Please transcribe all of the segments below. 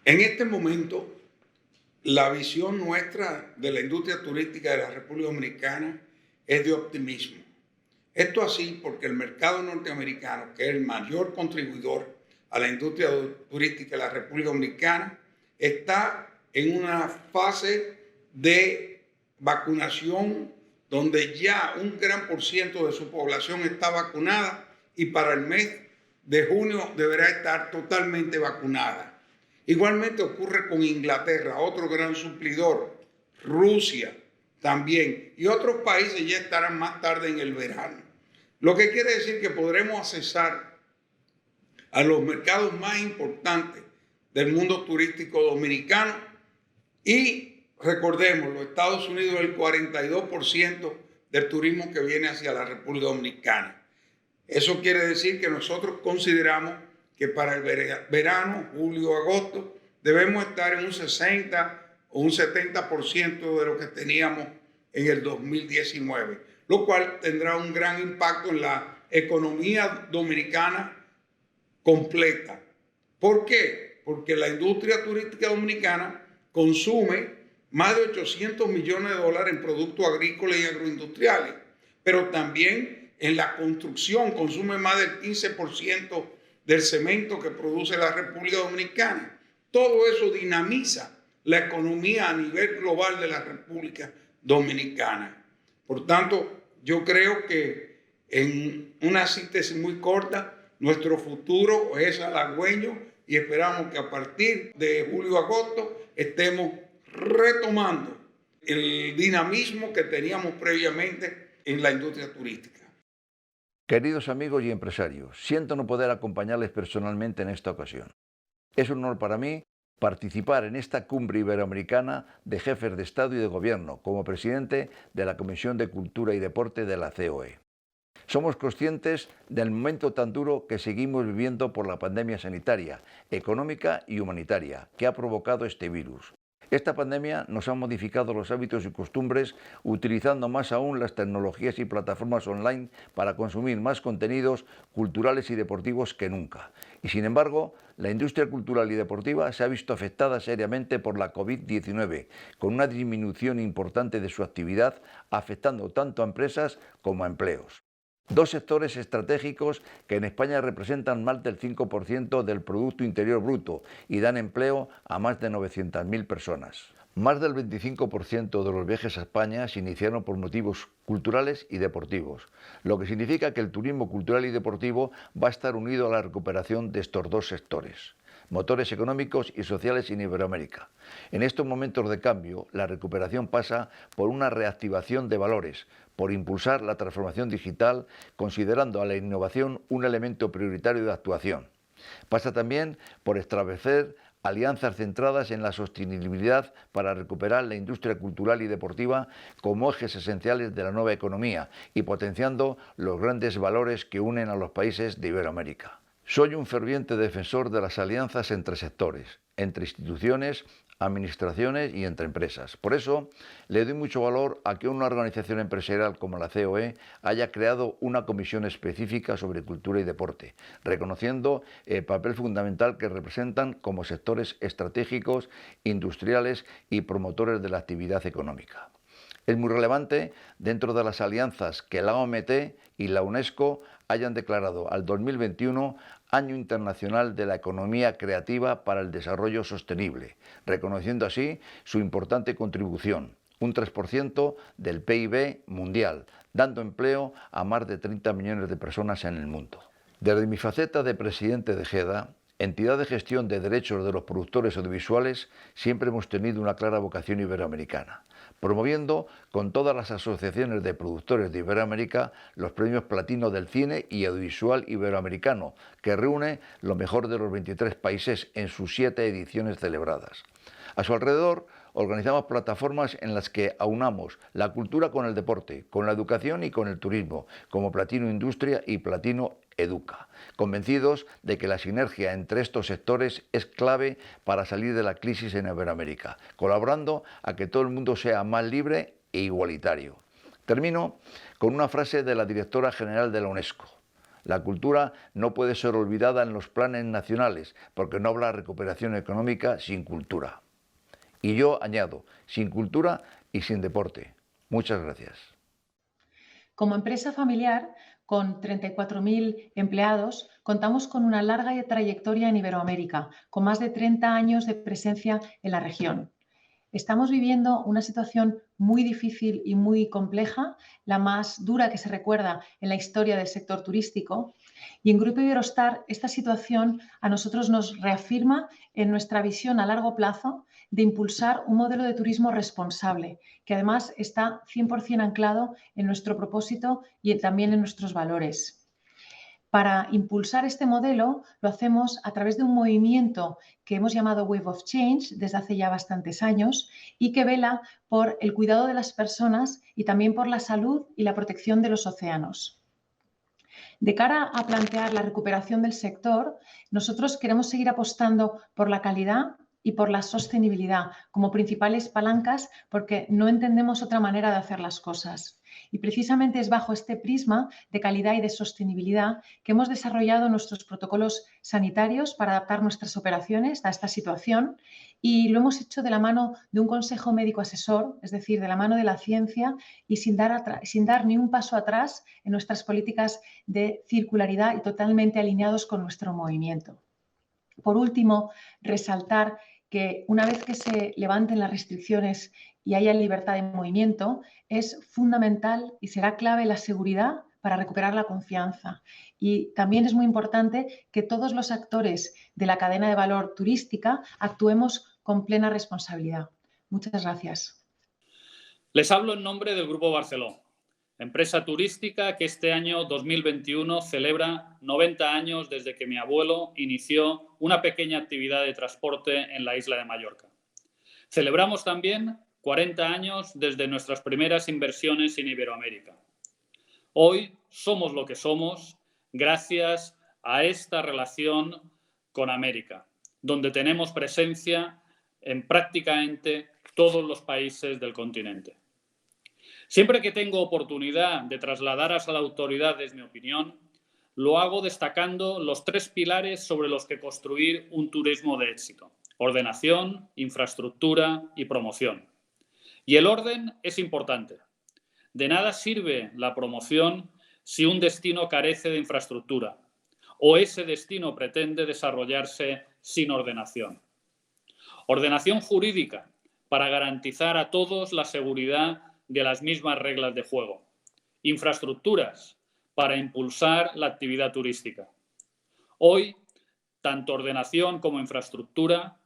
En este momento, la visión nuestra de la industria turística de la República Dominicana es de optimismo. Esto así porque el mercado norteamericano, que es el mayor contribuidor a la industria turística de la República Dominicana, está en una fase de vacunación donde ya un gran por ciento de su población está vacunada y para el mes de junio deberá estar totalmente vacunada. Igualmente ocurre con Inglaterra, otro gran suplidor, Rusia también, y otros países ya estarán más tarde en el verano. Lo que quiere decir que podremos accesar a los mercados más importantes del mundo turístico dominicano y recordemos, los Estados Unidos es el 42% del turismo que viene hacia la República Dominicana. Eso quiere decir que nosotros consideramos que para el verano, julio, agosto, debemos estar en un 60 o un 70% de lo que teníamos en el 2019, lo cual tendrá un gran impacto en la economía dominicana completa. ¿Por qué? Porque la industria turística dominicana consume más de 800 millones de dólares en productos agrícolas y agroindustriales, pero también en la construcción consume más del 15% del cemento que produce la República Dominicana. Todo eso dinamiza la economía a nivel global de la República Dominicana. Por tanto, yo creo que en una síntesis muy corta, nuestro futuro es halagüeño y esperamos que a partir de julio-agosto estemos retomando el dinamismo que teníamos previamente en la industria turística. Queridos amigos y empresarios, siento no poder acompañarles personalmente en esta ocasión. Es un honor para mí participar en esta cumbre iberoamericana de jefes de Estado y de Gobierno como presidente de la Comisión de Cultura y Deporte de la COE. Somos conscientes del momento tan duro que seguimos viviendo por la pandemia sanitaria, económica y humanitaria que ha provocado este virus. Esta pandemia nos ha modificado los hábitos y costumbres, utilizando más aún las tecnologías y plataformas online para consumir más contenidos culturales y deportivos que nunca. Y sin embargo, la industria cultural y deportiva se ha visto afectada seriamente por la COVID-19, con una disminución importante de su actividad, afectando tanto a empresas como a empleos. Dos sectores estratégicos que en España representan más del 5% del Producto Interior Bruto y dan empleo a más de 900.000 personas. Más del 25% de los viajes a España se iniciaron por motivos culturales y deportivos, lo que significa que el turismo cultural y deportivo va a estar unido a la recuperación de estos dos sectores, motores económicos y sociales en Iberoamérica. En estos momentos de cambio, la recuperación pasa por una reactivación de valores, por impulsar la transformación digital, considerando a la innovación un elemento prioritario de actuación. Pasa también por establecer alianzas centradas en la sostenibilidad para recuperar la industria cultural y deportiva como ejes esenciales de la nueva economía y potenciando los grandes valores que unen a los países de Iberoamérica. Soy un ferviente defensor de las alianzas entre sectores, entre instituciones, administraciones y entre empresas. Por eso, le doy mucho valor a que una organización empresarial como la COE haya creado una comisión específica sobre cultura y deporte, reconociendo el papel fundamental que representan como sectores estratégicos, industriales y promotores de la actividad económica. Es muy relevante dentro de las alianzas que la OMT y la UNESCO hayan declarado al 2021 Año Internacional de la Economía Creativa para el Desarrollo Sostenible, reconociendo así su importante contribución, un 3% del PIB mundial, dando empleo a más de 30 millones de personas en el mundo. Desde mi faceta de presidente de GEDA, entidad de gestión de derechos de los productores audiovisuales, siempre hemos tenido una clara vocación iberoamericana, promoviendo con todas las asociaciones de productores de Iberoamérica los premios Platino del Cine y Audiovisual Iberoamericano, que reúne lo mejor de los 23 países en sus 7 ediciones celebradas. A su alrededor, organizamos plataformas en las que aunamos la cultura con el deporte, con la educación y con el turismo, como Platino Industria y Platino Educa, convencidos de que la sinergia entre estos sectores es clave para salir de la crisis en Iberoamérica, colaborando a que todo el mundo sea más libre e igualitario. Termino con una frase de la directora general de la UNESCO. La cultura no puede ser olvidada en los planes nacionales, porque no habrá recuperación económica sin cultura. Y yo añado, sin cultura y sin deporte. Muchas gracias. Como empresa familiar, con 34.000 empleados, contamos con una larga trayectoria en Iberoamérica, con más de 30 años de presencia en la región. Estamos viviendo una situación muy difícil y muy compleja, la más dura que se recuerda en la historia del sector turístico. Y en Grupo Iberostar, esta situación a nosotros nos reafirma en nuestra visión a largo plazo de impulsar un modelo de turismo responsable, que además está 100% anclado en nuestro propósito y también en nuestros valores. Para impulsar este modelo lo hacemos a través de un movimiento que hemos llamado Wave of Change desde hace ya bastantes años y que vela por el cuidado de las personas y también por la salud y la protección de los océanos. De cara a plantear la recuperación del sector, nosotros queremos seguir apostando por la calidad y por la sostenibilidad como principales palancas porque no entendemos otra manera de hacer las cosas. Y precisamente es bajo este prisma de calidad y de sostenibilidad que hemos desarrollado nuestros protocolos sanitarios para adaptar nuestras operaciones a esta situación y lo hemos hecho de la mano de un consejo médico asesor, es decir, de la mano de la ciencia y sin dar ni un paso atrás en nuestras políticas de circularidad y totalmente alineados con nuestro movimiento. Por último, resaltar que una vez que se levanten las restricciones y haya libertad de movimiento, es fundamental y será clave la seguridad para recuperar la confianza. Y también es muy importante que todos los actores de la cadena de valor turística actuemos con plena responsabilidad. Muchas gracias. Les hablo en nombre del Grupo Barceló, empresa turística que este año 2021 celebra 90 años desde que mi abuelo inició una pequeña actividad de transporte en la isla de Mallorca. Celebramos también 40 años desde nuestras primeras inversiones en Iberoamérica. Hoy somos lo que somos gracias a esta relación con América, donde tenemos presencia en prácticamente todos los países del continente. Siempre que tengo oportunidad de trasladar a las autoridades mi opinión, lo hago destacando los 3 pilares sobre los que construir un turismo de éxito: ordenación, infraestructura y promoción. Y el orden es importante. De nada sirve la promoción si un destino carece de infraestructura o ese destino pretende desarrollarse sin ordenación. Ordenación jurídica para garantizar a todos la seguridad de las mismas reglas de juego. Infraestructuras para impulsar la actividad turística. Hoy, tanto ordenación como infraestructura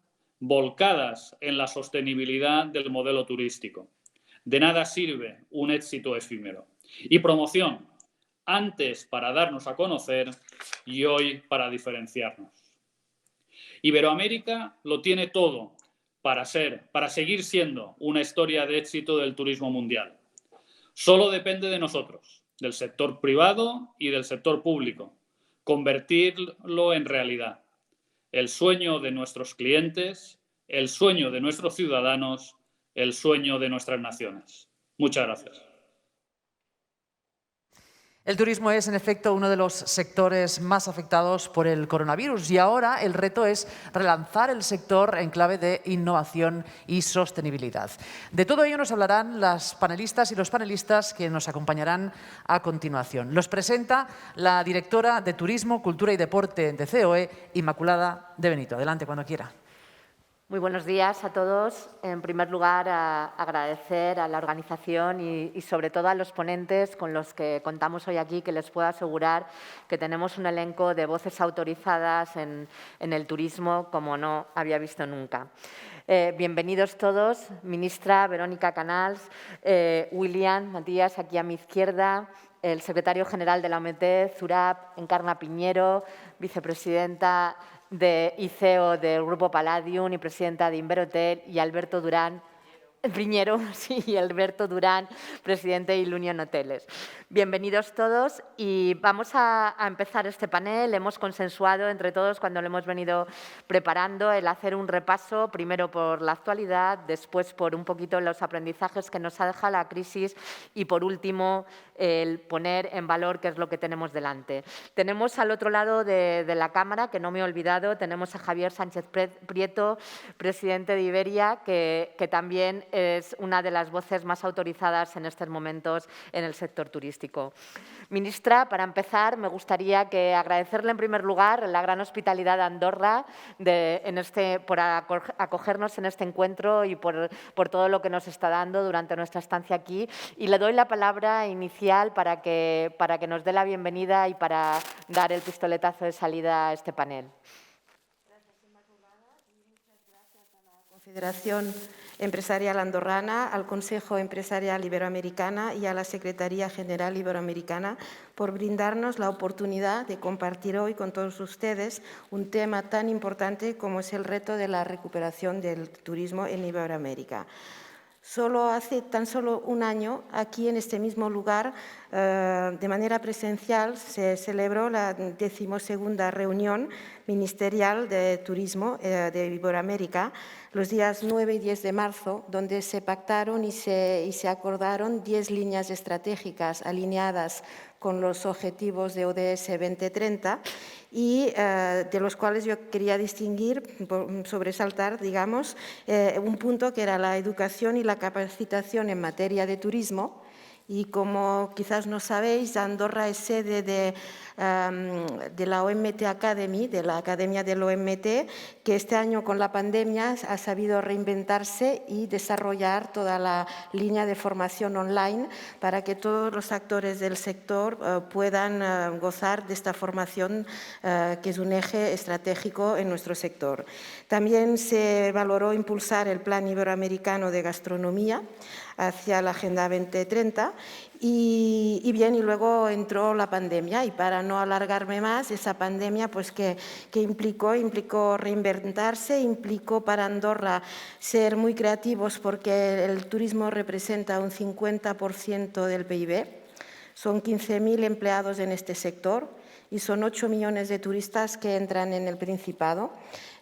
volcadas en la sostenibilidad del modelo turístico. De nada sirve un éxito efímero. Y promoción, antes para darnos a conocer y hoy para diferenciarnos. Iberoamérica lo tiene todo para seguir siendo una historia de éxito del turismo mundial. Solo depende de nosotros, del sector privado y del sector público, convertirlo en realidad. El sueño de nuestros clientes, el sueño de nuestros ciudadanos, el sueño de nuestras naciones. Muchas gracias. El turismo es, en efecto, uno de los sectores más afectados por el coronavirus y ahora el reto es relanzar el sector en clave de innovación y sostenibilidad. De todo ello nos hablarán las panelistas y los panelistas que nos acompañarán a continuación. Los presenta la directora de Turismo, Cultura y Deporte de COE, Inmaculada de Benito. Adelante, cuando quiera. Muy buenos días a todos. En primer lugar, agradecer a la organización y sobre todo a los ponentes con los que contamos hoy aquí, que les puedo asegurar que tenemos un elenco de voces autorizadas en el turismo como no había visto nunca. Bienvenidos todos. Ministra Verónica Canals, William Matías, aquí a mi izquierda, el secretario general de la OMT, Zurab, Encarna Piñero, vicepresidenta de ICEO del Grupo Palladium y presidenta de Inverhotel, y Alberto Durán, Piñero, sí, y Alberto Durán, presidente de Ilunion Hoteles. Bienvenidos todos y vamos a empezar este panel. Hemos consensuado entre todos cuando lo hemos venido preparando el hacer un repaso, primero por la actualidad, después por un poquito los aprendizajes que nos ha dejado la crisis y por último el poner en valor qué es lo que tenemos delante. Tenemos al otro lado de la cámara, que no me he olvidado, tenemos a Javier Sánchez Prieto, presidente de Iberia, que también es una de las voces más autorizadas en estos momentos en el sector turístico. Ministra, para empezar, me gustaría agradecerle en primer lugar la gran hospitalidad de Andorra por acogernos en este encuentro y por todo lo que nos está dando durante nuestra estancia aquí. Y le doy la palabra inicial para que nos dé la bienvenida y para dar el pistoletazo de salida a este panel. Confederación Empresarial Andorrana, al Consejo Empresarial Iberoamericana y a la Secretaría General Iberoamericana por brindarnos la oportunidad de compartir hoy con todos ustedes un tema tan importante como es el reto de la recuperación del turismo en Iberoamérica. Hace tan solo un año, aquí en este mismo lugar, de manera presencial, se celebró la 12ª reunión ministerial de turismo de Iberoamérica, los días 9 y 10 de marzo, donde se pactaron y se acordaron 10 líneas estratégicas alineadas con los objetivos de ODS 2030 y de los cuales yo quería distinguir, sobresaltar, digamos, un punto que era la educación y la capacitación en materia de turismo. Y como quizás no sabéis, Andorra es sede de la OMT Academy, de la Academia del OMT, que este año con la pandemia ha sabido reinventarse y desarrollar toda la línea de formación online para que todos los actores del sector puedan gozar de esta formación que es un eje estratégico en nuestro sector. También se valoró impulsar el Plan Iberoamericano de Gastronomía hacia la Agenda 2030 y luego entró la pandemia y para no alargarme más, esa pandemia pues que implicó reinventarse, implicó para Andorra ser muy creativos porque el turismo representa un 50% del PIB, son 15.000 empleados en este sector y son 8 millones de turistas que entran en el Principado.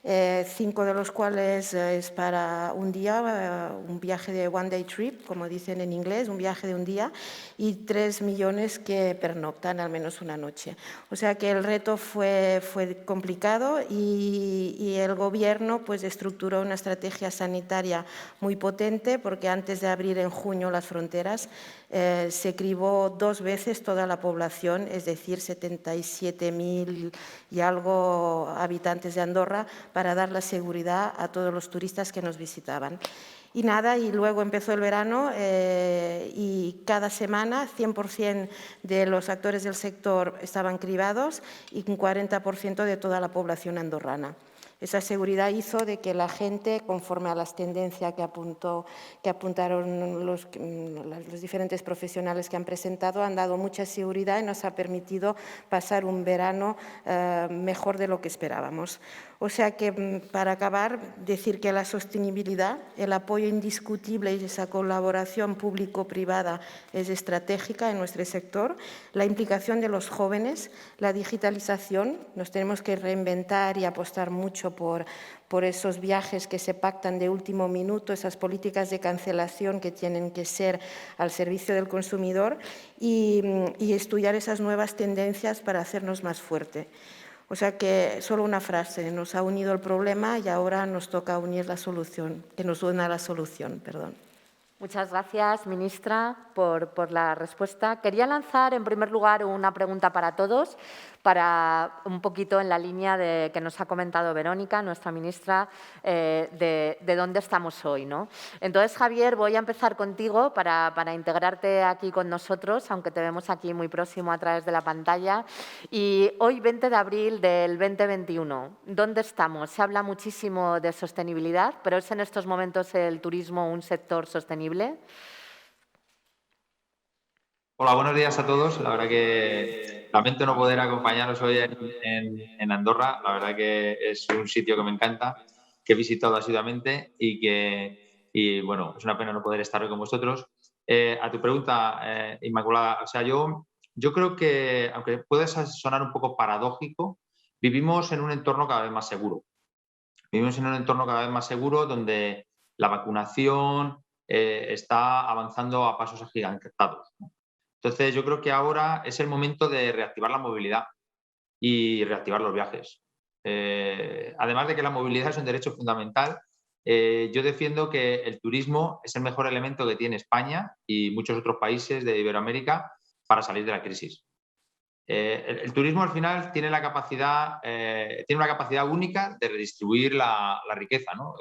5 de los cuales es para un día, un viaje de one day trip, como dicen en inglés, un viaje de un día, y 3 millones que pernoctan al menos una noche. O sea que el reto fue complicado y el gobierno pues estructuró una estrategia sanitaria muy potente porque antes de abrir en junio las fronteras se cribó 2 veces toda la población, es decir, 77.000 y algo habitantes de Andorra, para dar la seguridad a todos los turistas que nos visitaban. Y nada, y luego empezó el verano y cada semana 100% de los actores del sector estaban cribados y un 40% de toda la población andorrana. Esa seguridad hizo de que la gente, conforme a las tendencias que apuntaron los diferentes profesionales que han presentado, han dado mucha seguridad y nos ha permitido pasar un verano mejor de lo que esperábamos. O sea que, para acabar, decir que la sostenibilidad, el apoyo indiscutible y esa colaboración público-privada es estratégica en nuestro sector, la implicación de los jóvenes, la digitalización, nos tenemos que reinventar y apostar mucho por esos viajes que se pactan de último minuto, esas políticas de cancelación que tienen que ser al servicio del consumidor y estudiar esas nuevas tendencias para hacernos más fuertes. O sea que, solo una frase, nos ha unido el problema y ahora nos toca unir la solución, que nos una la solución, perdón. Muchas gracias, ministra, por la respuesta. Quería lanzar, en primer lugar, una pregunta para todos, para un poquito en la línea de que nos ha comentado Verónica, nuestra ministra, de dónde estamos hoy, ¿no? Entonces, Javier, voy a empezar contigo para integrarte aquí con nosotros, aunque te vemos aquí muy próximo a través de la pantalla. Y hoy, 20 de abril del 2021, ¿dónde estamos? Se habla muchísimo de sostenibilidad, pero ¿es en estos momentos el turismo un sector sostenible? Hola, buenos días a todos. La verdad que lamento no poder acompañaros hoy en Andorra. La verdad que es un sitio que me encanta, que he visitado asiduamente y que y bueno, es una pena no poder estar hoy con vosotros. A tu pregunta, Inmaculada, o sea, yo creo que, aunque puede sonar un poco paradójico, vivimos en un entorno cada vez más seguro. Vivimos en un entorno cada vez más seguro donde la vacunación está avanzando a pasos agigantados, ¿no? Entonces, yo creo que ahora es el momento de reactivar la movilidad y reactivar los viajes. Además de que la movilidad es un derecho fundamental, yo defiendo que el turismo es el mejor elemento que tiene España y muchos otros países de Iberoamérica para salir de la crisis. El turismo al final tiene la capacidad, tiene una capacidad única de redistribuir la riqueza, ¿no?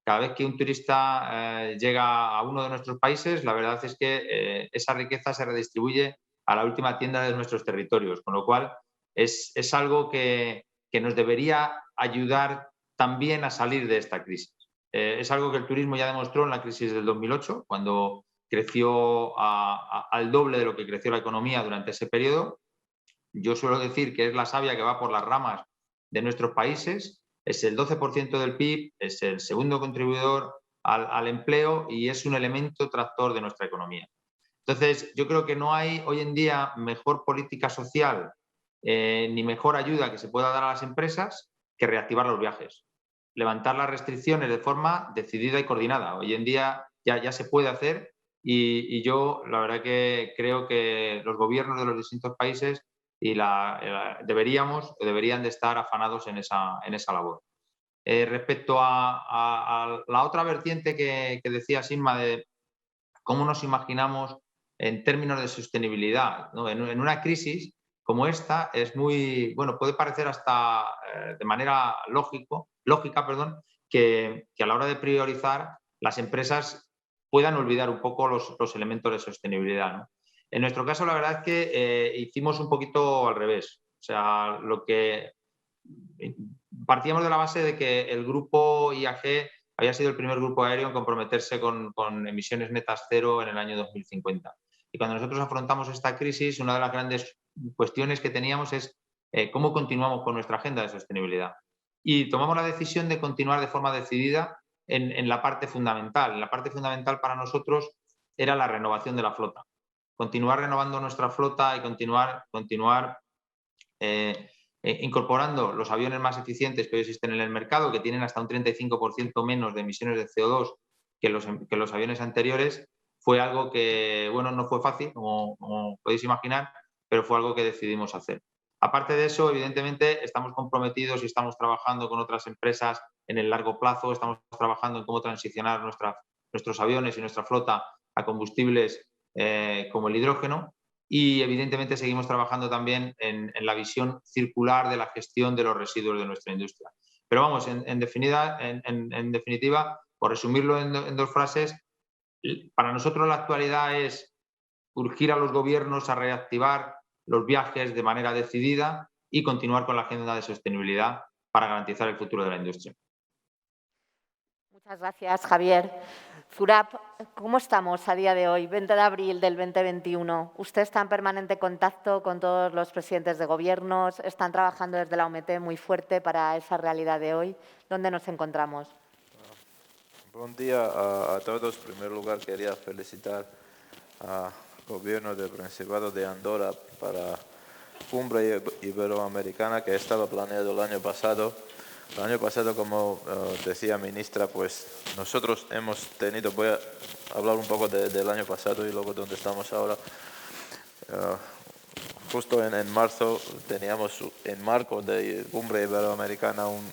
Cada vez que un turista llega a uno de nuestros países, la verdad es que esa riqueza se redistribuye a la última tienda de nuestros territorios, con lo cual es algo que nos debería ayudar también a salir de esta crisis. Es algo que el turismo ya demostró en la crisis del 2008, cuando creció al doble de lo que creció la economía durante ese periodo. Yo suelo decir que es la savia que va por las ramas de nuestros países, es el 12% del PIB, es el segundo contribuidor al empleo y es un elemento tractor de nuestra economía. Entonces, yo creo que no hay hoy en día mejor política social ni mejor ayuda que se pueda dar a las empresas que reactivar los viajes. Levantar las restricciones de forma decidida y coordinada. Hoy en día ya se puede hacer y yo la verdad que creo que los gobiernos de los distintos países deberían de estar afanados en esa labor. Respecto a la otra vertiente que decía Inma de cómo nos imaginamos en términos de sostenibilidad, ¿no? En una crisis como esta es muy, bueno, puede parecer hasta de manera lógica, que a la hora de priorizar las empresas puedan olvidar un poco los elementos de sostenibilidad, ¿no? En nuestro caso, la verdad es que hicimos un poquito al revés. O sea, partíamos de la base de que el grupo IAG había sido el primer grupo aéreo en comprometerse con emisiones netas cero en el año 2050. Y cuando nosotros afrontamos esta crisis, una de las grandes cuestiones que teníamos es cómo continuamos con nuestra agenda de sostenibilidad. Y tomamos la decisión de continuar de forma decidida en la parte fundamental. La parte fundamental para nosotros era la renovación de la flota. Continuar renovando nuestra flota y continuar incorporando los aviones más eficientes que hoy existen en el mercado, que tienen hasta un 35% menos de emisiones de CO2 que los aviones anteriores, fue algo que, bueno, no fue fácil, como podéis imaginar, pero fue algo que decidimos hacer. Aparte de eso, evidentemente, estamos comprometidos y estamos trabajando con otras empresas en el largo plazo, estamos trabajando en cómo transicionar nuestros aviones y nuestra flota a combustibles como el hidrógeno. Y evidentemente seguimos trabajando también en la visión circular de la gestión de los residuos de nuestra industria. Pero vamos, en definitiva, por resumirlo en dos frases, para nosotros la actualidad es urgir a los gobiernos a reactivar los viajes de manera decidida y continuar con la agenda de sostenibilidad para garantizar el futuro de la industria. Muchas gracias, Javier. Zurab, ¿cómo estamos a día de hoy, 20 de abril del 2021? ¿Usted está en permanente contacto con todos los presidentes de gobiernos? ¿Están trabajando desde la OMT muy fuerte para esa realidad de hoy? ¿Dónde nos encontramos? Buen día a todos. En primer lugar, quería felicitar al Gobierno del Principado de Andorra para la Cumbre Iberoamericana que estaba planeado el año pasado. El año pasado, como decía ministra, pues nosotros hemos tenido, voy a hablar un poco del año pasado y luego donde estamos ahora. Justo en marzo teníamos en marco de Cumbre Iberoamericana un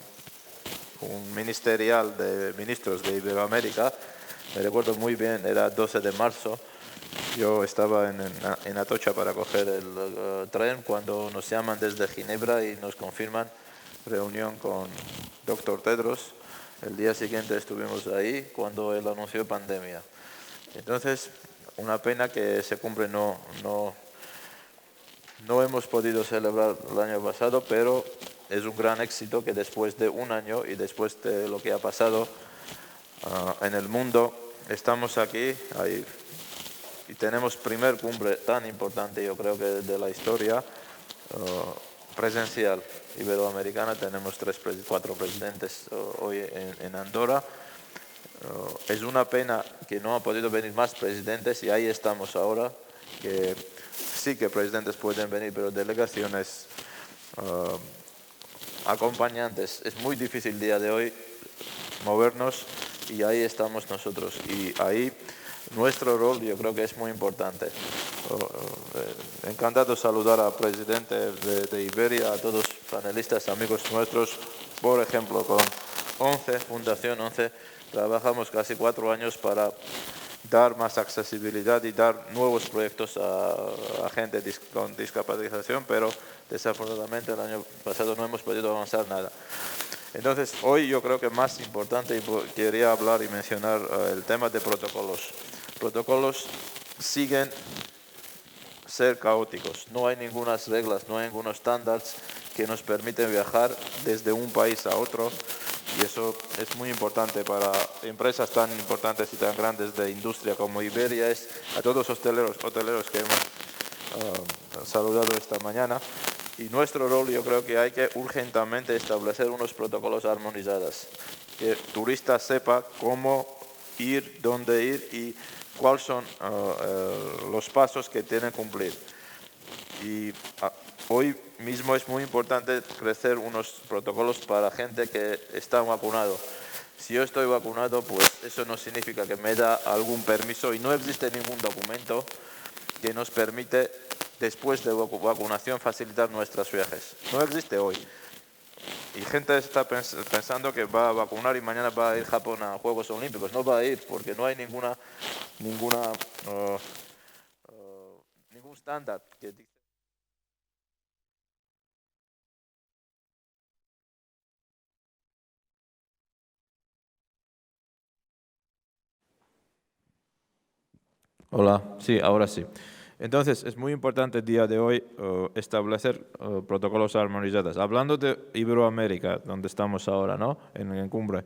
ministerial de ministros de Iberoamérica. Me recuerdo muy bien, era 12 de marzo. Yo estaba en Atocha para coger el tren cuando nos llaman desde Ginebra y nos confirman reunión con Dr. Tedros. El día siguiente estuvimos ahí cuando él anunció pandemia. Entonces, una pena que ese cumbre no hemos podido celebrar el año pasado, pero es un gran éxito que después de un año y después de lo que ha pasado en el mundo, estamos aquí y tenemos primer cumbre tan importante, yo creo que de la historia, presencial iberoamericana. Tenemos 4 presidentes hoy en Andorra. Es una pena que no han podido venir más presidentes y ahí estamos ahora, que sí que presidentes pueden venir, pero delegaciones, acompañantes. Es muy difícil el día de hoy movernos y ahí estamos nosotros. Y ahí nuestro rol yo creo que es muy importante. Encantado de saludar al presidente de Iberia, a todos los panelistas, amigos nuestros. Por ejemplo, con Fundación 11, trabajamos casi 4 años para dar más accesibilidad y dar nuevos proyectos a gente con discapacitación, pero desafortunadamente el año pasado no hemos podido avanzar nada. Entonces, hoy yo creo que más importante, y quería hablar y mencionar el tema de protocolos. Protocolos siguen ser caóticos. No hay ninguna reglas, no hay ningunos estándares que nos permiten viajar desde un país a otro. Y eso es muy importante para empresas tan importantes y tan grandes de industria como Iberia. Es a todos los hoteleros que hemos saludado esta mañana. Y nuestro rol, yo creo que hay que urgentemente establecer unos protocolos armonizados. Que el turista sepa cómo ir, dónde ir y cuáles son los pasos que tienen que cumplir. Y hoy mismo es muy importante crecer unos protocolos para gente que está vacunado. Si yo estoy vacunado, pues eso no significa que me da algún permiso y no existe ningún documento que nos permite, después de vacunación, facilitar nuestros viajes. No existe hoy. Y gente está pensando que va a vacunar y mañana va a ir a Japón a Juegos Olímpicos. No va a ir porque no hay ningún estándar que dice. Hola, sí, ahora sí. Entonces, es muy importante el día de hoy establecer protocolos armonizados. Hablando de Iberoamérica, donde estamos ahora, ¿no? En cumbre.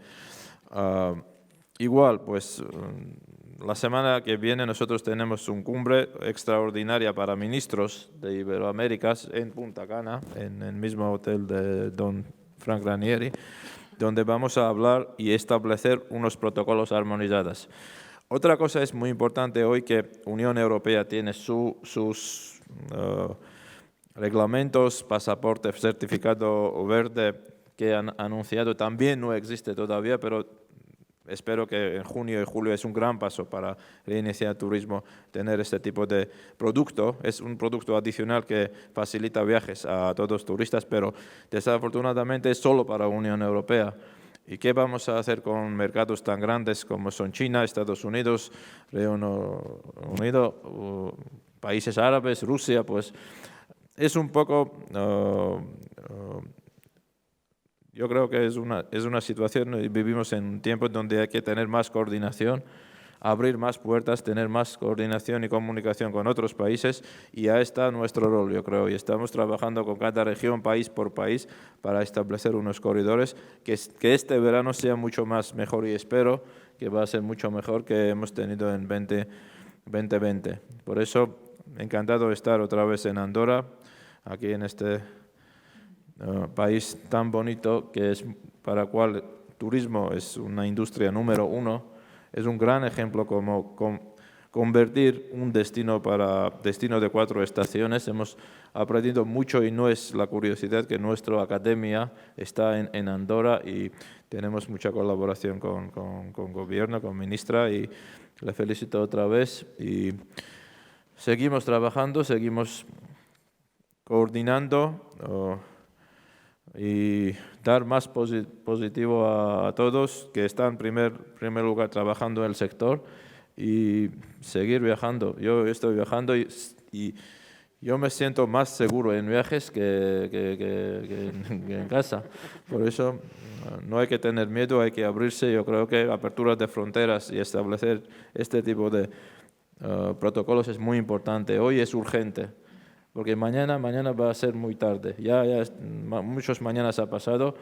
Igual, pues la semana que viene nosotros tenemos una cumbre extraordinaria para ministros de Iberoamérica en Punta Cana, en el mismo hotel de Don Frank Ranieri, donde vamos a hablar y establecer unos protocolos armonizados. Otra cosa es muy importante hoy que Unión Europea tiene sus reglamentos, pasaporte, certificado verde que han anunciado. También no existe todavía, pero espero que en junio y julio es un gran paso para reiniciar turismo, tener este tipo de producto. Es un producto adicional que facilita viajes a todos los turistas, pero desafortunadamente es solo para Unión Europea. ¿Y qué vamos a hacer con mercados tan grandes como son China, Estados Unidos, Reino Unido, países árabes, Rusia? Pues es un poco, yo creo que es una situación, vivimos en un tiempo donde hay que tener más coordinación, abrir más puertas, tener más coordinación y comunicación con otros países, y ahí está nuestro rol, yo creo, y estamos trabajando con cada región, país por país, para establecer unos corredores que este verano sea mucho más mejor, y espero que va a ser mucho mejor que hemos tenido en 2020. Por eso, encantado de estar otra vez en Andorra, aquí en este país tan bonito, que es para el cual turismo es una industria número 1. Es un gran ejemplo como convertir un destino de 4 estaciones. Hemos aprendido mucho y no es la curiosidad que nuestra academia está en Andorra y tenemos mucha colaboración con gobierno, con ministra, y le felicito otra vez. Y seguimos trabajando, seguimos coordinando y dar más positivo a todos que están en primer lugar trabajando en el sector, y seguir viajando. Yo estoy viajando y yo me siento más seguro en viajes que en casa. Por eso no hay que tener miedo, hay que abrirse. Yo creo que apertura de fronteras y establecer este tipo de protocolos es muy importante. Hoy es urgente, porque mañana va a ser muy tarde. Ya muchos mañanas ha pasado.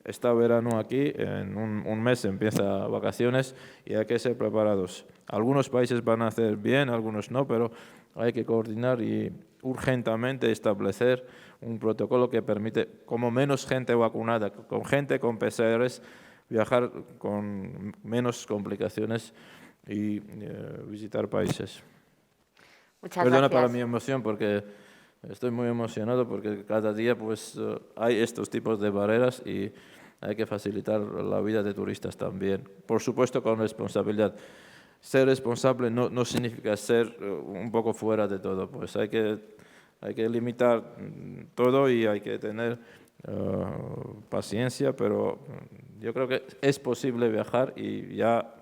Está verano aquí, en un mes empieza vacaciones y hay que ser preparados. Algunos países van a hacer bien, algunos no, pero hay que coordinar y urgentemente establecer un protocolo que permite como menos gente vacunada, con gente con PCRs, viajar con menos complicaciones y visitar países. Muchas Perdona gracias. para mi emoción porque estoy muy emocionado porque cada día pues hay estos tipos de barreras y hay que facilitar la vida de turistas también. Por supuesto con responsabilidad. Ser responsable no significa ser un poco fuera de todo, pues hay que limitar todo y hay que tener paciencia, pero yo creo que es posible viajar y ya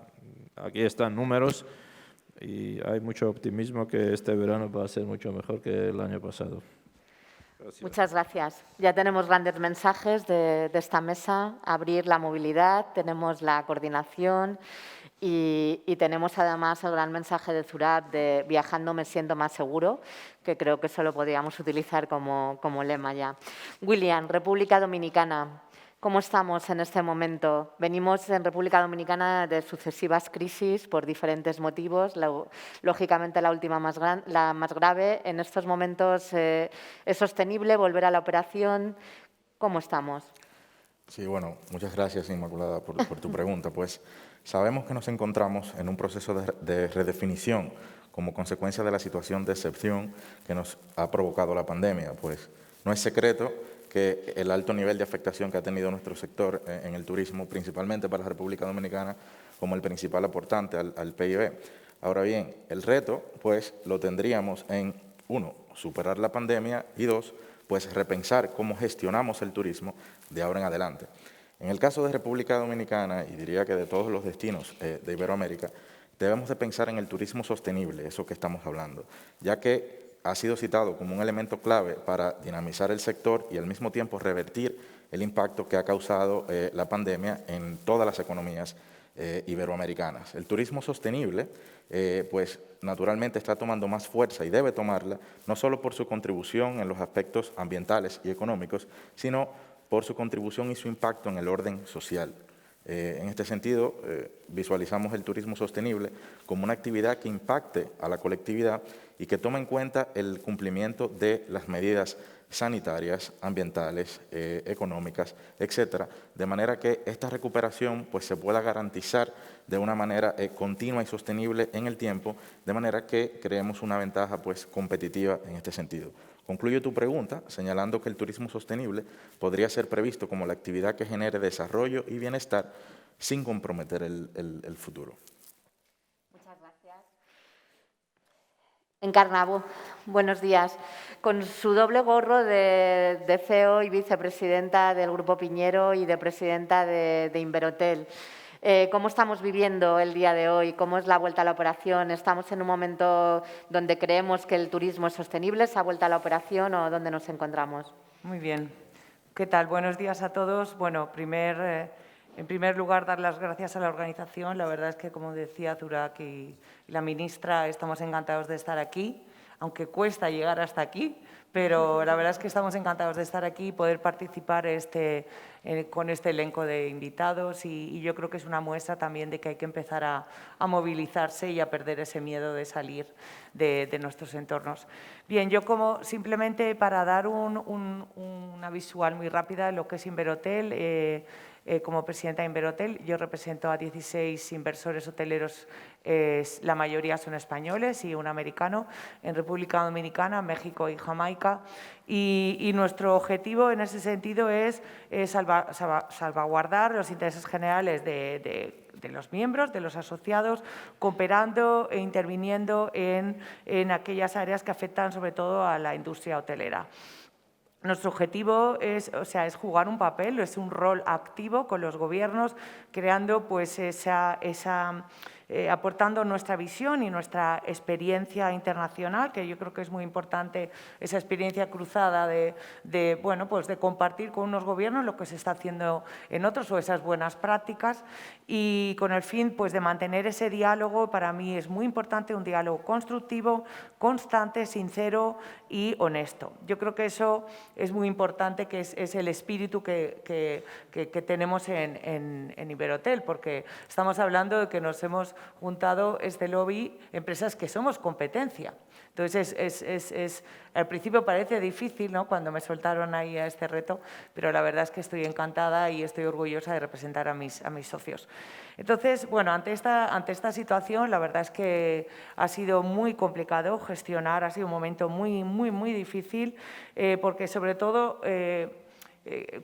aquí están números y hay mucho optimismo que este verano va a ser mucho mejor que el año pasado. Gracias. Muchas gracias. Ya tenemos grandes mensajes de esta mesa, abrir la movilidad, tenemos la coordinación y tenemos además el gran mensaje de Zurab de viajando me siento más seguro, que creo que eso lo podríamos utilizar como lema ya. William, República Dominicana. ¿Cómo estamos en este momento? Venimos en República Dominicana de sucesivas crisis por diferentes motivos. Lógicamente, la última la más grave. En estos momentos, ¿es sostenible volver a la operación? ¿Cómo estamos? Sí, bueno, muchas gracias, Inmaculada, por tu pregunta. Pues sabemos que nos encontramos en un proceso de redefinición como consecuencia de la situación de excepción que nos ha provocado la pandemia. Pues no es secreto que el alto nivel de afectación que ha tenido nuestro sector en el turismo, principalmente para la República Dominicana, como el principal aportante al PIB. Ahora bien, el reto, pues, lo tendríamos en, 1, superar la pandemia y 2, pues, repensar cómo gestionamos el turismo de ahora en adelante. En el caso de República Dominicana, y diría que de todos los destinos de Iberoamérica, debemos de pensar en el turismo sostenible, eso que estamos hablando, ya que ha sido citado como un elemento clave para dinamizar el sector y al mismo tiempo revertir el impacto que ha causado la pandemia en todas las economías iberoamericanas. El turismo sostenible, pues naturalmente está tomando más fuerza y debe tomarla, no solo por su contribución en los aspectos ambientales y económicos, sino por su contribución y su impacto en el orden social. En este sentido, visualizamos el turismo sostenible como una actividad que impacte a la colectividad y que tome en cuenta el cumplimiento de las medidas sanitarias, ambientales, económicas, etcétera, de manera que esta recuperación pues, se pueda garantizar de una manera continua y sostenible en el tiempo, de manera que creemos una ventaja pues, competitiva en este sentido. Concluyo tu pregunta señalando que el turismo sostenible podría ser previsto como la actividad que genere desarrollo y bienestar sin comprometer el futuro. Muchas gracias. Encarnabo, buenos días. Con su doble gorro de CEO y vicepresidenta del Grupo Piñero y de presidenta de Inverhotel, ¿cómo estamos viviendo el día de hoy? ¿Cómo es la vuelta a la operación? ¿Estamos en un momento donde creemos que el turismo es sostenible, esa vuelta a la operación, o dónde nos encontramos? Muy bien. ¿Qué tal? Buenos días a todos. Bueno, en primer lugar, dar las gracias a la organización. La verdad es que, como decía Zurab y la ministra, estamos encantados de estar aquí, aunque cuesta llegar hasta aquí, pero la verdad es que estamos encantados de estar aquí y poder participar con este elenco de invitados y yo creo que es una muestra también de que hay que empezar a movilizarse y a perder ese miedo de salir de nuestros entornos. Bien, yo simplemente para dar una visual muy rápida de lo que es Inverhotel, como presidenta de Inverhotel, yo represento a 16 inversores hoteleros, la mayoría son españoles y un americano, en República Dominicana, México y Jamaica. Y nuestro objetivo en ese sentido es salvaguardar los intereses generales de los miembros, de los asociados, cooperando e interviniendo en aquellas áreas que afectan sobre todo a la industria hotelera. Nuestro objetivo es jugar un papel, es un rol activo con los gobiernos, creando pues aportando nuestra visión y nuestra experiencia internacional, que yo creo que es muy importante, esa experiencia cruzada de compartir con unos gobiernos lo que se está haciendo en otros o esas buenas prácticas, y con el fin pues, de mantener ese diálogo. Para mí es muy importante un diálogo constructivo, constante, sincero y honesto. Yo creo que eso es muy importante, que es el espíritu que tenemos en Inverhotel, porque estamos hablando de que nos hemos juntado este lobby, empresas que somos competencia. Entonces, al principio parece difícil, ¿no?, cuando me soltaron ahí a este reto, pero la verdad es que estoy encantada y estoy orgullosa de representar a mis socios. Entonces, bueno, ante esta situación, la verdad es que ha sido muy complicado gestionar, ha sido un momento muy difícil, porque sobre todo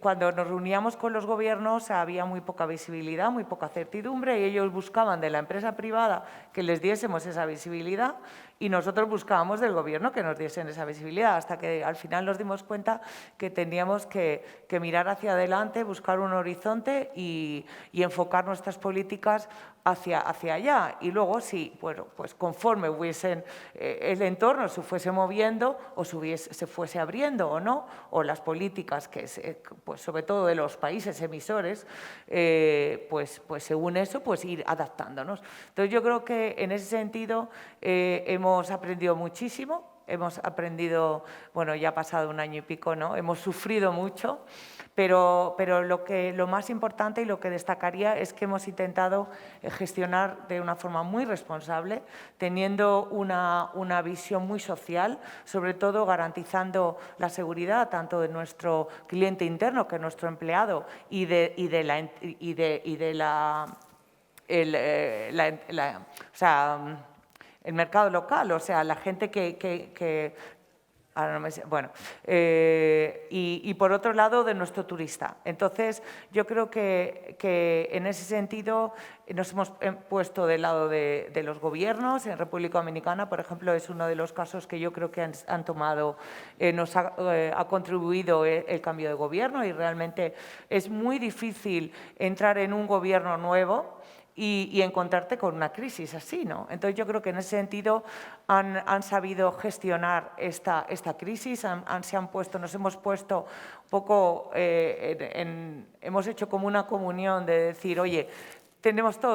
cuando nos reuníamos con los gobiernos había muy poca visibilidad, muy poca certidumbre y ellos buscaban de la empresa privada que les diésemos esa visibilidad y nosotros buscábamos del gobierno que nos diesen esa visibilidad, hasta que al final nos dimos cuenta que teníamos que mirar hacia adelante, buscar un horizonte y enfocar nuestras políticas hacia allá. Y luego, si bueno, pues conforme el entorno se fuese moviendo o se fuese abriendo o no, o las políticas pues sobre todo de los países emisores, pues según eso, pues ir adaptándonos. Entonces yo creo que en ese sentido hemos aprendido muchísimo, hemos aprendido, bueno, ya ha pasado 1 año y pico, ¿no? Hemos sufrido mucho, pero lo más importante y lo que destacaría es que hemos intentado gestionar de una forma muy responsable, teniendo una visión muy social, sobre todo garantizando la seguridad tanto de nuestro cliente interno que nuestro empleado y el mercado local, o sea, la gente ahora no me sé, bueno, y por otro lado de nuestro turista. Entonces, yo creo que en ese sentido nos hemos puesto del lado de los gobiernos. En República Dominicana, por ejemplo, es uno de los casos que yo creo que han tomado, nos ha contribuido el cambio de gobierno y realmente es muy difícil entrar en un gobierno nuevo y encontrarte con una crisis así, ¿no? Entonces yo creo que en ese sentido han sabido gestionar esta crisis, nos hemos puesto un poco, hemos hecho como una comunión de decir, oye,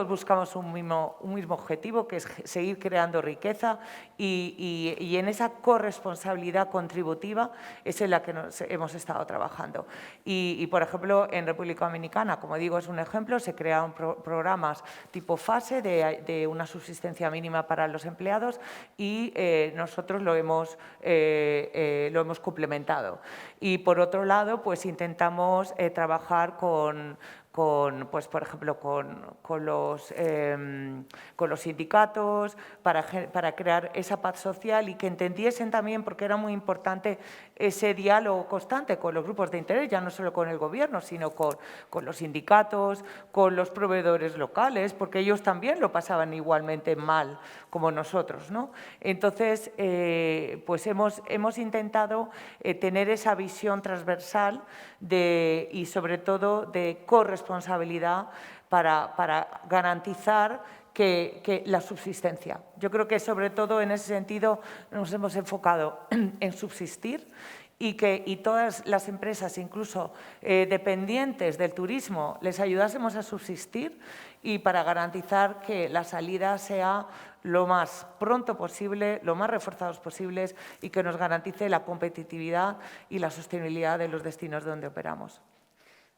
buscamos un mismo objetivo, que es seguir creando riqueza y en esa corresponsabilidad contributiva es en la que hemos estado trabajando. Y, por ejemplo, en República Dominicana, como digo, es un ejemplo, se crearon programas tipo FASE de una subsistencia mínima para los empleados y nosotros lo hemos complementado. Y, por otro lado, pues intentamos trabajar pues, por ejemplo, con los sindicatos para crear esa paz social y que entendiesen también, porque era muy importante ese diálogo constante con los grupos de interés, ya no solo con el gobierno, sino con los sindicatos, con los proveedores locales, porque ellos también lo pasaban igualmente mal como nosotros, ¿no? Entonces, pues hemos intentado tener esa visión transversal y sobre todo de corresponsabilidad para garantizar que la subsistencia. Yo creo que sobre todo en ese sentido nos hemos enfocado en subsistir y todas las empresas, incluso dependientes del turismo, les ayudásemos a subsistir y para garantizar que la salida sea lo más pronto posible, lo más reforzados posibles y que nos garantice la competitividad y la sostenibilidad de los destinos donde operamos.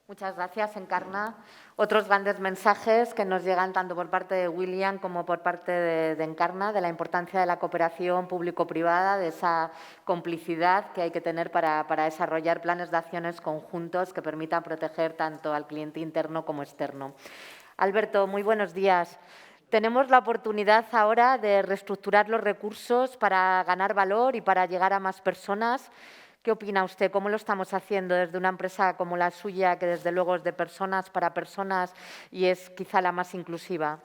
Muchas gracias, Encarna. Otros grandes mensajes que nos llegan tanto por parte de William como por parte de Encarna, de la importancia de la cooperación público-privada, de esa complicidad que hay que tener para desarrollar planes de acciones conjuntos que permitan proteger tanto al cliente interno como externo. Alberto, muy buenos días. Tenemos la oportunidad ahora de reestructurar los recursos para ganar valor y para llegar a más personas. ¿Qué opina usted? ¿Cómo lo estamos haciendo desde una empresa como la suya, que desde luego es de personas para personas y es quizá la más inclusiva?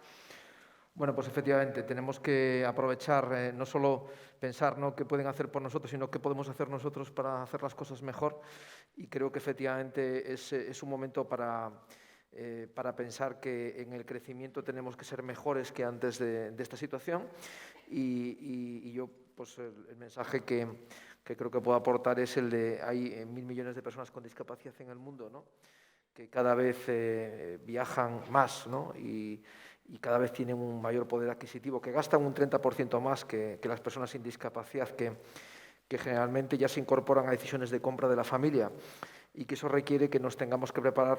Bueno, pues efectivamente, tenemos que aprovechar, no solo pensar, ¿no?, qué pueden hacer por nosotros, sino qué podemos hacer nosotros para hacer las cosas mejor. Y creo que efectivamente es un momento para pensar que en el crecimiento tenemos que ser mejores que antes de esta situación. Y yo, pues el mensaje que creo que puedo aportar es el de hay 1.000 millones de personas con discapacidad en el mundo, ¿no?, que cada vez viajan más, ¿no?, y cada vez tienen un mayor poder adquisitivo, que gastan un 30% más que las personas sin discapacidad, que generalmente ya se incorporan a decisiones de compra de la familia. y que eso requiere que nos tengamos que preparar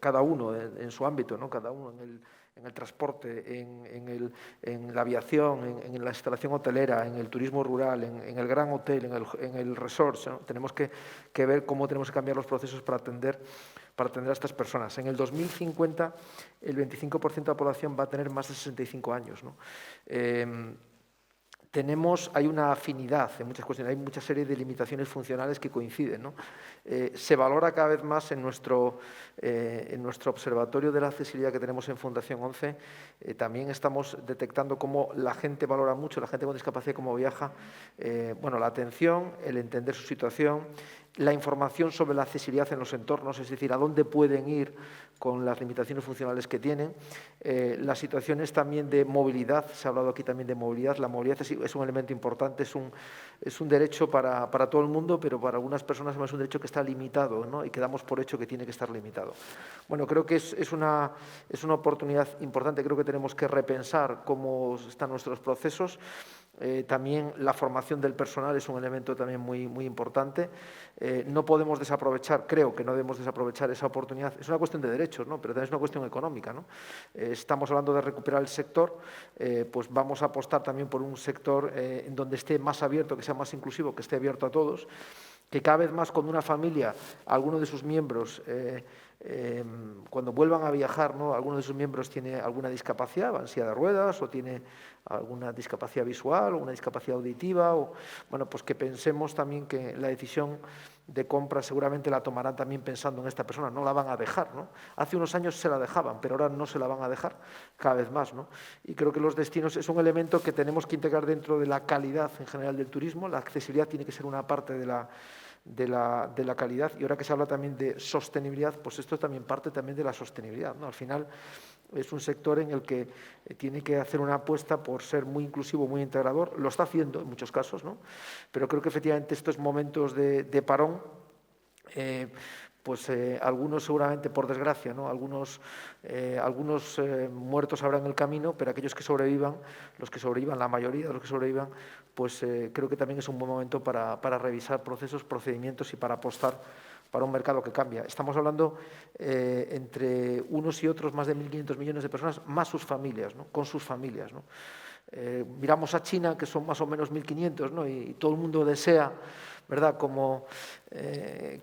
cada uno en su ámbito, ¿no? Cada uno en el transporte, en la aviación, en la instalación hotelera, en el turismo rural, en el gran hotel, en el resort, ¿no? Tenemos que ver cómo tenemos que cambiar los procesos para atender a estas personas. En el 2050, el 25% de la población va a tener más de 65 años, ¿no? Hay una afinidad en muchas cuestiones, hay mucha serie de limitaciones funcionales que coinciden, ¿no? Se valora cada vez más en nuestro observatorio de la accesibilidad que tenemos en Fundación 11, también estamos detectando cómo la gente valora mucho, la gente con discapacidad, cómo viaja, la atención, el entender su situación, la información sobre la accesibilidad en los entornos, es decir, a dónde pueden ir con las limitaciones funcionales que tienen, las situaciones también de movilidad, se ha hablado aquí también de movilidad, la movilidad es un elemento importante, es un derecho para todo el mundo, pero para algunas personas es un derecho que está limitado, ¿no? Y que damos por hecho que tiene que estar limitado. Bueno, creo que es una oportunidad importante, creo que tenemos que repensar cómo están nuestros procesos. También la formación del personal es un elemento también muy, muy importante. No podemos desaprovechar, creo que no debemos desaprovechar esa oportunidad. Es una cuestión de derechos, ¿no? Pero también es una cuestión económica, ¿no? Estamos hablando de recuperar el sector, pues vamos a apostar también por un sector en donde esté más abierto, que sea más inclusivo, que esté abierto a todos, que cada vez más cuando una familia, alguno de sus miembros, cuando vuelvan a viajar, ¿no? Alguno de sus miembros tiene alguna discapacidad, va en silla de ruedas o tiene alguna discapacidad visual o una discapacidad auditiva, pues que pensemos también que la decisión de compra seguramente la tomarán también pensando en esta persona, no la van a dejar, ¿no? Hace unos años se la dejaban, pero ahora no se la van a dejar cada vez más, ¿no? Y creo que los destinos es un elemento que tenemos que integrar dentro de la calidad en general del turismo. La accesibilidad tiene que ser una parte de la calidad, y ahora que se habla también de sostenibilidad, pues esto es también parte también de la sostenibilidad, ¿no? Al final es un sector en el que tiene que hacer una apuesta por ser muy inclusivo, muy integrador, lo está haciendo en muchos casos, ¿no? Pero creo que efectivamente estos momentos de parón, algunos seguramente por desgracia, ¿no? Algunos muertos habrá en el camino, pero aquellos que sobrevivan, la mayoría de los que sobrevivan, pues creo que también es un buen momento para revisar procesos, procedimientos y para apostar para un mercado que cambia. Estamos hablando entre unos y otros más de 1.500 millones de personas, más sus familias, ¿no? Con sus familias, ¿no? Miramos a China, que son más o menos 1.500, ¿no? Y todo el mundo desea, ¿verdad? Como el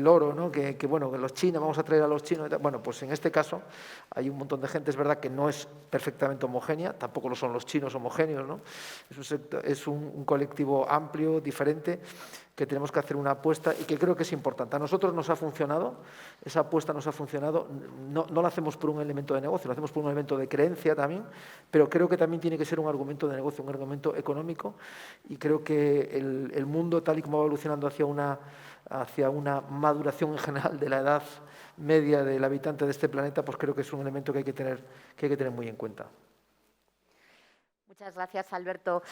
oro, ¿no? Que los chinos, vamos a traer a los chinos. Bueno, pues en este caso hay un montón de gente, es verdad que no es perfectamente homogénea, tampoco lo son los chinos homogéneos, ¿no? Es un colectivo amplio, diferente, que tenemos que hacer una apuesta y que creo que es importante. A nosotros nos ha funcionado, esa apuesta nos ha funcionado, no la hacemos por un elemento de negocio, lo hacemos por un elemento de creencia también, pero creo que también tiene que ser un argumento de negocio, un argumento económico, y creo que el mundo, tal y como va evolucionando hacia una maduración en general de la edad media del habitante de este planeta, pues creo que es un elemento que hay que tener muy en cuenta. Muchas gracias, Alberto.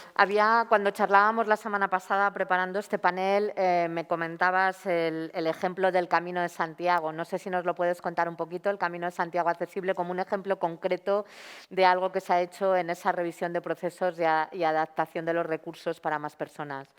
Cuando charlábamos la semana pasada preparando este panel, me comentabas el ejemplo del Camino de Santiago. No sé si nos lo puedes contar un poquito, el Camino de Santiago accesible, como un ejemplo concreto de algo que se ha hecho en esa revisión de procesos y adaptación de los recursos para más personas.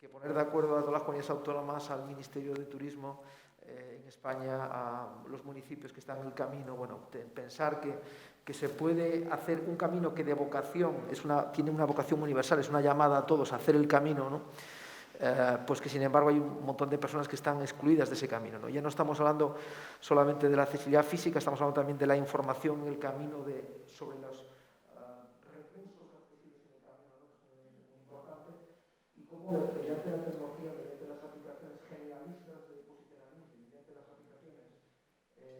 Que poner de acuerdo a todas las comunidades autónomas, al Ministerio de Turismo en España, a los municipios que están en el camino, pensar que se puede hacer un camino que de vocación tiene una vocación universal, es una llamada a todos a hacer el camino, ¿no? Pues que sin embargo hay un montón de personas que están excluidas de ese camino, ¿no? Ya no estamos hablando solamente de la accesibilidad física, estamos hablando también de la información en el camino sobre los recursos accesibles en el camino, ¿no? Es muy importante. Y cómo mediante la tecnología, mediante las aplicaciones generalistas de posicionamiento, mediante las aplicaciones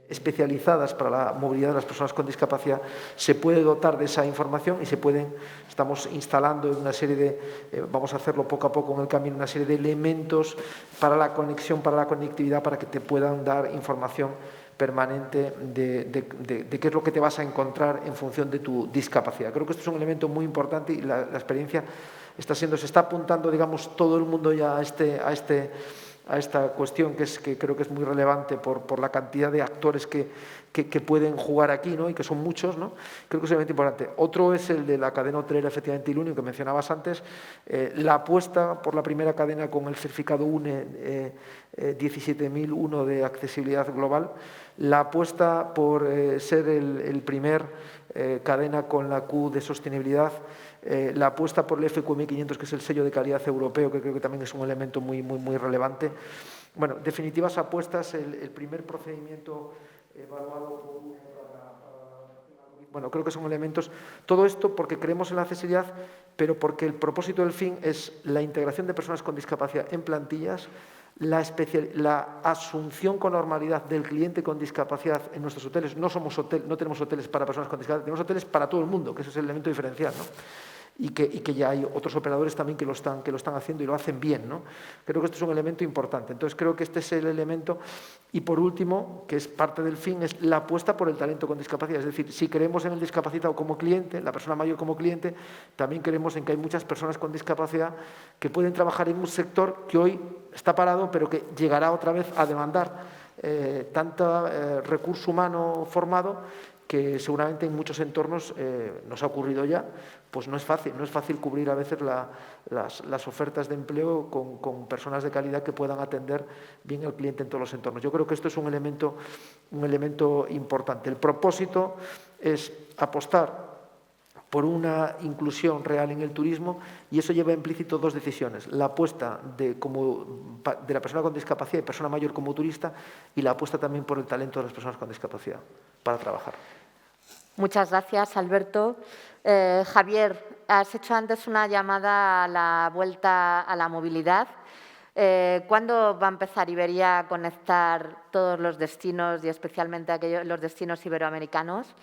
especializadas para la movilidad de las personas con discapacidad, se puede dotar de esa información y estamos instalando una serie de, vamos a hacerlo poco a poco en el camino, una serie de elementos para la conexión, para la conectividad, para que te puedan dar información permanente de qué es lo que te vas a encontrar en función de tu discapacidad. Creo que esto es un elemento muy importante y la experiencia se está apuntando, digamos, todo el mundo ya a cuestión que creo que es muy relevante por la cantidad de actores que pueden jugar aquí, ¿no? Y que son muchos, ¿no? Creo que es un elemento importante. Otro es el de la cadena hotelera, efectivamente, Ilunio, que mencionabas antes. La apuesta por la primera cadena con el certificado UNE 17001 de accesibilidad global, la apuesta por ser el primer cadena con la Q de sostenibilidad, la apuesta por el FQM 500, que es el sello de calidad europeo, que creo que también es un elemento muy relevante. Bueno, definitivas apuestas, el primer procedimiento evaluado por UNE bueno, creo que son elementos. Todo esto porque creemos en la accesibilidad, pero porque el propósito del fin es la integración de personas con discapacidad en plantillas, la asunción con normalidad del cliente con discapacidad en nuestros hoteles. No tenemos hoteles para personas con discapacidad, tenemos hoteles para todo el mundo, que ese es el elemento diferencial, ¿no? Y que ya hay otros operadores también que lo están haciendo y lo hacen bien, ¿no? Creo que esto es un elemento importante. Entonces, creo que este es el elemento. Y, por último, que es parte del fin, es la apuesta por el talento con discapacidad. Es decir, si creemos en el discapacitado como cliente, la persona mayor como cliente, también creemos en que hay muchas personas con discapacidad que pueden trabajar en un sector que hoy está parado, pero que llegará otra vez a demandar tanto recurso humano formado, que seguramente en muchos entornos nos ha ocurrido ya, pues no es fácil cubrir a veces las ofertas de empleo con personas de calidad que puedan atender bien al cliente en todos los entornos. Yo creo que esto es un elemento importante. El propósito es apostar por una inclusión real en el turismo, y eso lleva implícito dos decisiones: la apuesta de la persona con discapacidad y persona mayor como turista, y la apuesta también por el talento de las personas con discapacidad para trabajar. Muchas gracias, Alberto. Javier, has hecho antes una llamada a la vuelta a la movilidad. ¿Cuándo va a empezar Iberia a conectar todos los destinos y especialmente los destinos iberoamericanos?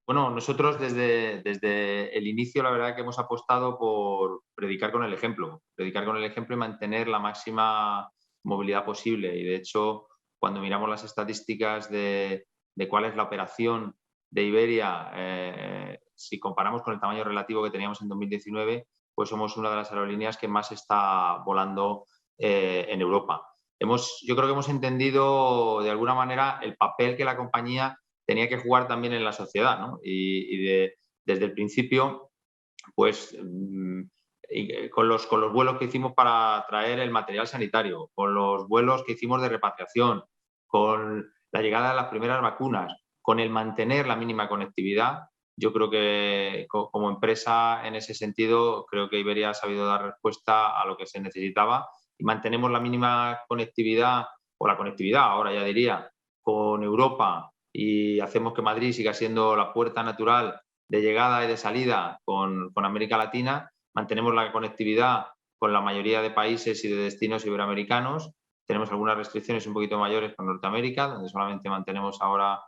Bueno, nosotros desde el inicio la verdad que hemos apostado por predicar con el ejemplo y mantener la máxima movilidad posible. Y de hecho, cuando miramos las estadísticas de cuál es la operación de Iberia, si comparamos con el tamaño relativo que teníamos en 2019, pues somos una de las aerolíneas que más está volando en Europa. Yo creo que hemos entendido de alguna manera el papel que la compañía tenía que jugar también en la sociedad, ¿no? Desde el principio, pues con los vuelos que hicimos para traer el material sanitario, con los vuelos que hicimos de repatriación, con la llegada de las primeras vacunas, con el mantener la mínima conectividad, yo creo que como empresa en ese sentido creo que Iberia ha sabido dar respuesta a lo que se necesitaba, y mantenemos la mínima conectividad, o la conectividad ahora ya diría, con Europa, y hacemos que Madrid siga siendo la puerta natural de llegada y de salida con América Latina. Mantenemos la conectividad con la mayoría de países y de destinos iberoamericanos. Tenemos algunas restricciones un poquito mayores con Norteamérica, donde solamente mantenemos ahora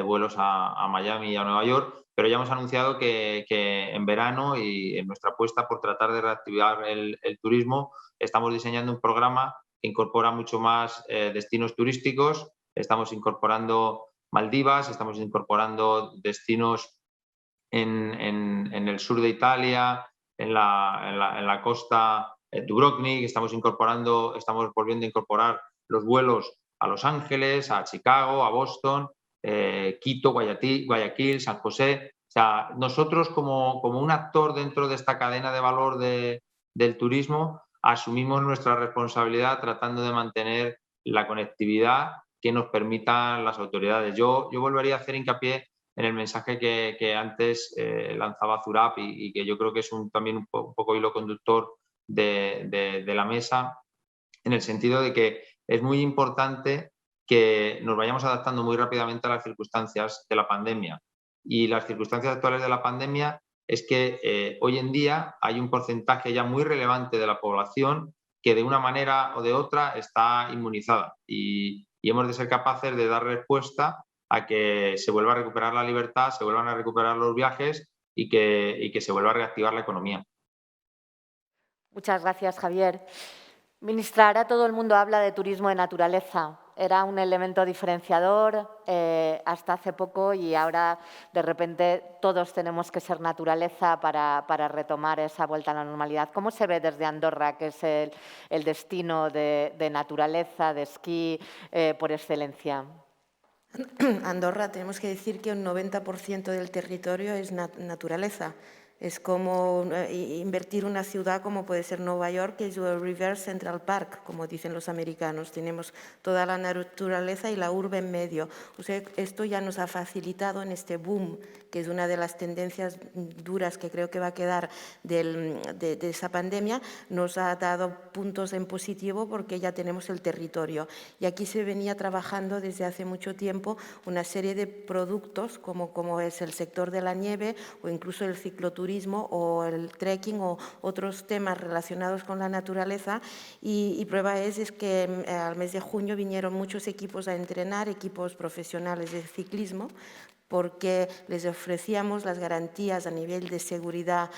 vuelos a Miami y a Nueva York, pero ya hemos anunciado que en verano, y en nuestra apuesta por tratar de reactivar el turismo, estamos diseñando un programa que incorpora mucho más destinos turísticos. Estamos incorporando Maldivas, estamos incorporando destinos en el sur de Italia, en la costa Dubrovnik, estamos volviendo a incorporar los vuelos a Los Ángeles, a Chicago, a Boston, Quito, Guayaquil, San José. O sea, nosotros como un actor dentro de esta cadena de valor del turismo asumimos nuestra responsabilidad tratando de mantener la conectividad que nos permitan las autoridades. Yo volvería a hacer hincapié en el mensaje que antes lanzaba Zurab, y que yo creo que es también un poco hilo conductor de la mesa, en el sentido de que es muy importante que nos vayamos adaptando muy rápidamente a las circunstancias de la pandemia. Y las circunstancias actuales de la pandemia es que hoy en día hay un porcentaje ya muy relevante de la población que de una manera o de otra está inmunizada, y hemos de ser capaces de dar respuesta a que se vuelva a recuperar la libertad, se vuelvan a recuperar los viajes y que se vuelva a reactivar la economía. Muchas gracias, Javier. Ministra, ahora todo el mundo habla de turismo de naturaleza. era un elemento diferenciador hasta hace poco y ahora de repente todos tenemos que ser naturaleza para retomar esa vuelta a la normalidad. ¿Cómo se ve desde Andorra, que es el destino de naturaleza, de esquí por excelencia? Andorra, tenemos que decir que un 90% del territorio es naturaleza. Es como invertir una ciudad como puede ser Nueva York, que es el River Central Park, como dicen los americanos. Tenemos toda la naturaleza y la urbe en medio. O sea, esto ya nos ha facilitado en este boom, que es una de las tendencias duras que creo que va a quedar de esa pandemia, nos ha dado puntos en positivo porque ya tenemos el territorio. Y aquí se venía trabajando desde hace mucho tiempo una serie de productos, como es el sector de la nieve o incluso el cicloturismo o el trekking o otros temas relacionados con la naturaleza y prueba es que al mes de junio vinieron muchos equipos a entrenar, equipos profesionales de ciclismo, porque les ofrecíamos las garantías a nivel de seguridad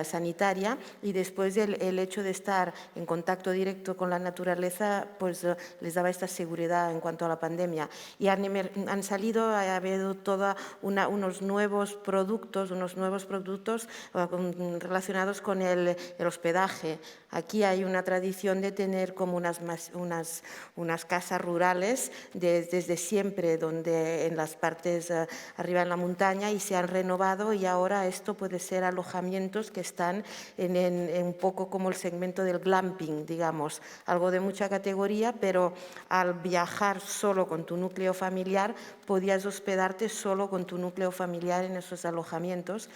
sanitaria y después el hecho de estar en contacto directo con la naturaleza pues les daba esta seguridad en cuanto a la pandemia. Y han salido, ha habido unos nuevos productos relacionados con el hospedaje. Aquí hay una tradición de tener como unas casas rurales desde siempre, donde en las partes arriba en la montaña, y se han renovado y ahora esto puede ser alojamientos que están en un poco como el segmento del glamping, digamos, algo de mucha categoría, pero al viajar solo con tu núcleo familiar podías hospedarte solo con tu núcleo familiar en esos alojamientos.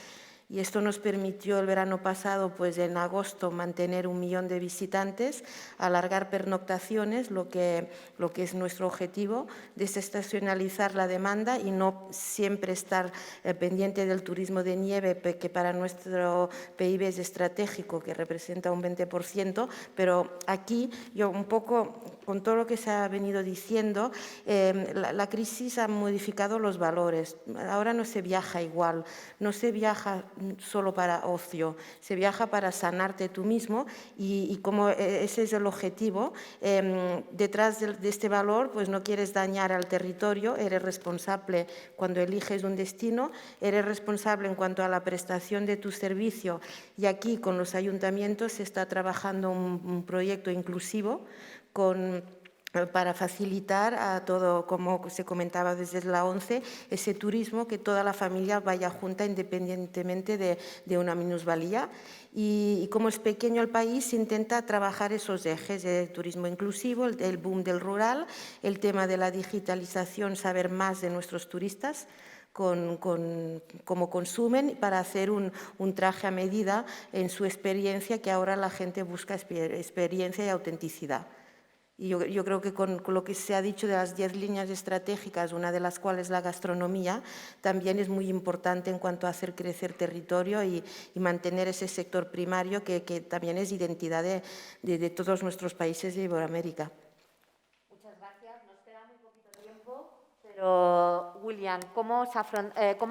Y esto nos permitió el verano pasado, pues en agosto, mantener 1 millón de visitantes, alargar pernoctaciones, lo que es nuestro objetivo, desestacionalizar la demanda y no siempre estar pendiente del turismo de nieve, que para nuestro PIB es estratégico, que representa un 20%, pero aquí yo un poco, con todo lo que se ha venido diciendo, la crisis ha modificado los valores. Ahora no se viaja igual, no se viaja solo para ocio, se viaja para sanarte tú mismo y como ese es el objetivo, detrás de este valor pues no quieres dañar al territorio, eres responsable cuando eliges un destino, eres responsable en cuanto a la prestación de tu servicio y aquí con los ayuntamientos se está trabajando un proyecto inclusivo para facilitar a todo, como se comentaba desde la ONCE, ese turismo, que toda la familia vaya junta independientemente de una minusvalía. Y como es pequeño el país, se intenta trabajar esos ejes de turismo inclusivo, el boom del rural, el tema de la digitalización, saber más de nuestros turistas, cómo consumen, para hacer un traje a medida en su experiencia, que ahora la gente busca experiencia y autenticidad. Y yo creo que con lo que se ha dicho de las 10 líneas estratégicas, una de las cuales la gastronomía, también es muy importante en cuanto a hacer crecer territorio y mantener ese sector primario que también es identidad de todos nuestros países de Iberoamérica. Muchas gracias. Nos queda muy poquito tiempo, pero William, ¿cómo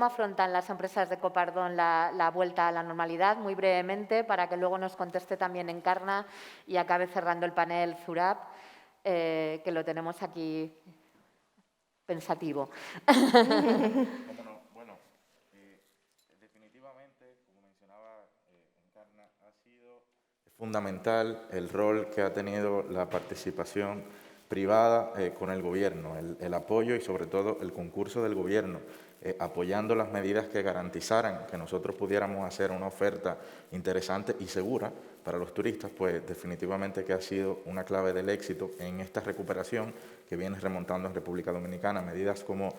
afrontan las empresas de Copardón la vuelta a la normalidad? Muy brevemente, para que luego nos conteste también Encarna y acabe cerrando el panel Zurab. Que lo tenemos aquí pensativo. Bueno, definitivamente, como mencionaba Encarna, ha sido fundamental el rol que ha tenido la participación privada con el gobierno, el apoyo y sobre todo el concurso del gobierno, apoyando las medidas que garantizaran que nosotros pudiéramos hacer una oferta interesante y segura para los turistas, pues definitivamente que ha sido una clave del éxito en esta recuperación que viene remontando en República Dominicana. Medidas como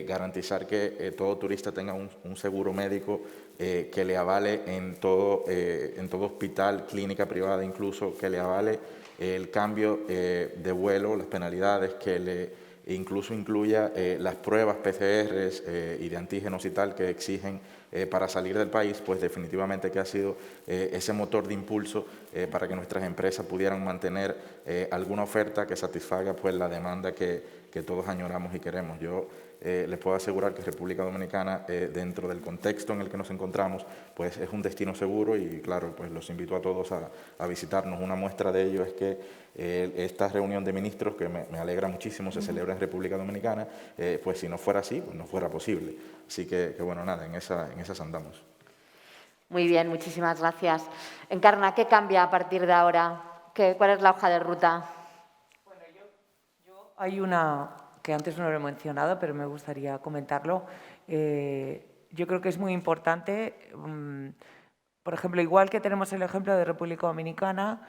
garantizar que todo turista tenga un seguro médico que le avale en todo hospital, clínica privada incluso, que le avale el cambio de vuelo, las penalidades, que le incluso incluya las pruebas PCRs y de antígenos y tal que exigen para salir del país, pues definitivamente que ha sido ese motor de impulso para que nuestras empresas pudieran mantener alguna oferta que satisfaga pues la demanda que que todos añoramos y queremos. Yo les puedo asegurar que República Dominicana, dentro del contexto en el que nos encontramos, pues es un destino seguro y, claro, pues los invito a todos a visitarnos. Una muestra de ello es que esta reunión de ministros, que me alegra muchísimo, se celebra en República Dominicana, pues si no fuera así, pues no fuera posible. Así que bueno, nada, en esas andamos. Muy bien, muchísimas gracias. Encarna, ¿qué cambia a partir de ahora? ¿Cuál es la hoja de ruta? Bueno, yo hay una que antes no lo he mencionado, pero me gustaría comentarlo. Yo creo que es muy importante, por ejemplo, igual que tenemos el ejemplo de República Dominicana,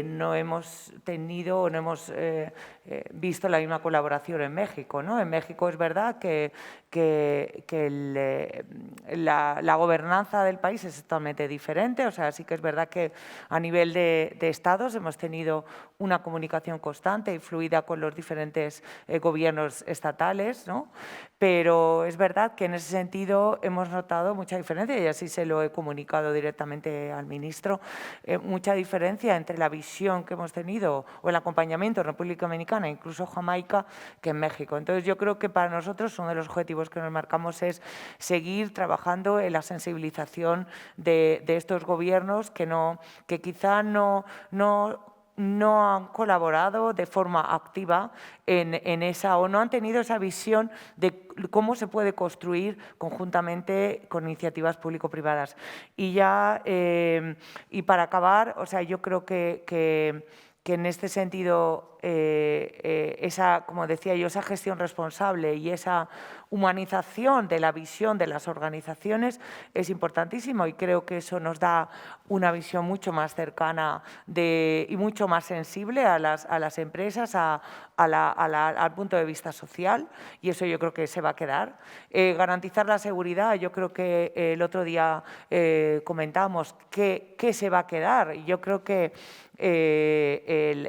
no hemos tenido o no hemos visto la misma colaboración en México, ¿no? En México es verdad que la gobernanza del país es totalmente diferente, o sea, sí que es verdad que a nivel de estados hemos tenido una comunicación constante y fluida con los diferentes gobiernos estatales, ¿no? Pero es verdad que en ese sentido hemos notado mucha diferencia, y así se lo he comunicado directamente al ministro, mucha diferencia entre la visión que hemos tenido o el acompañamiento en República Dominicana, incluso Jamaica, que en México. Entonces yo creo que para nosotros uno de los objetivos que nos marcamos es seguir trabajando en la sensibilización de estos gobiernos que quizá no han colaborado de forma activa en esa, o no han tenido esa visión de cómo se puede construir conjuntamente con iniciativas público-privadas. Y ya, y para acabar, o sea, yo creo que en este sentido, esa, como decía yo, esa gestión responsable y esa humanización de la visión de las organizaciones es importantísimo, y creo que eso nos da una visión mucho más cercana y mucho más sensible a las empresas, al punto de vista social, y eso yo creo que se va a quedar. Garantizar la seguridad, yo creo que el otro día comentamos qué se va a quedar, y yo creo que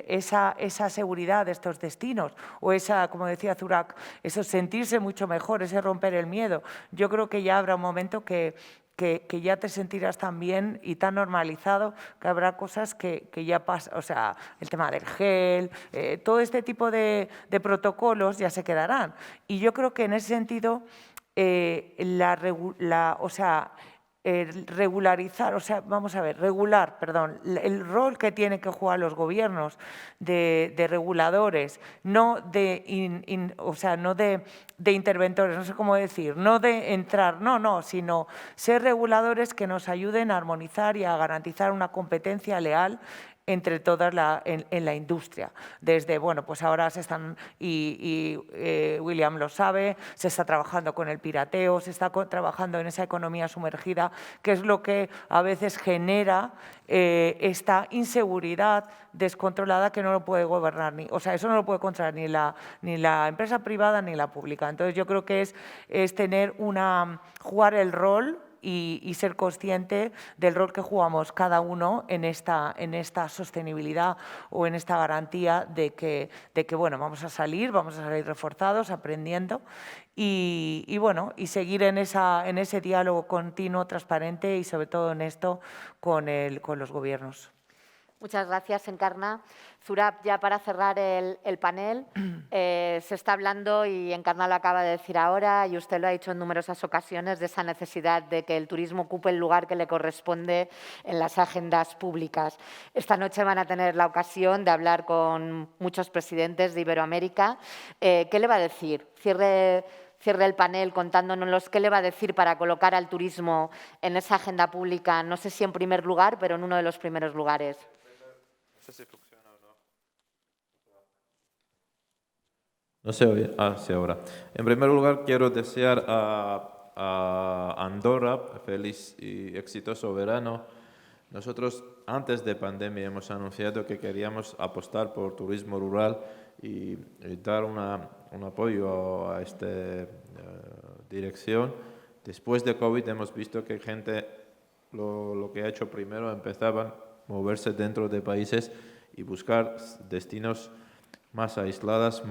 esa seguridad de estos destinos, o esa, como decía Zurach, eso sentirse mucho mejor, ese romper el miedo, yo creo que ya habrá un momento que ya te sentirás tan bien y tan normalizado que habrá cosas que ya pasan, o sea, el tema del gel, todo este tipo de protocolos ya se quedarán. Y yo creo que en ese sentido, regularizar, o sea, vamos a ver, regular, perdón, el rol que tienen que jugar los gobiernos de reguladores, no no de interventores, no sé cómo decir, no de entrar, no, sino ser reguladores que nos ayuden a armonizar y a garantizar una competencia leal entre todas en la industria. Desde, bueno, pues ahora se están, y William lo sabe, se está trabajando con el pirateo, se está trabajando en esa economía sumergida, que es lo que a veces genera esta inseguridad descontrolada que no lo puede gobernar, eso no lo puede controlar ni la empresa privada ni la pública. Entonces yo creo que es jugar el rol y ser consciente del rol que jugamos cada uno en esta sostenibilidad o en esta garantía de que bueno, vamos a salir reforzados, aprendiendo y bueno, y seguir en ese diálogo continuo, transparente y sobre todo honesto con los gobiernos. Muchas gracias, Encarna. Zurab, ya para cerrar el panel, se está hablando, y Encarna lo acaba de decir ahora, y usted lo ha dicho en numerosas ocasiones, de esa necesidad de que el turismo ocupe el lugar que le corresponde en las agendas públicas. Esta noche van a tener la ocasión de hablar con muchos presidentes de Iberoamérica. ¿Qué le va a decir? Cierre el panel contándonos qué le va a decir para colocar al turismo en esa agenda pública, no sé si en primer lugar, pero en uno de los primeros lugares. No sé si funciona o no. No se oye. Sí, ahora. En primer lugar, quiero desear a Andorra feliz y exitoso verano. Nosotros, antes de pandemia, hemos anunciado que queríamos apostar por turismo rural y dar un apoyo a esta dirección. Después de COVID hemos visto que gente lo que ha hecho primero empezaban moverse dentro de países y buscar destinos más aislados,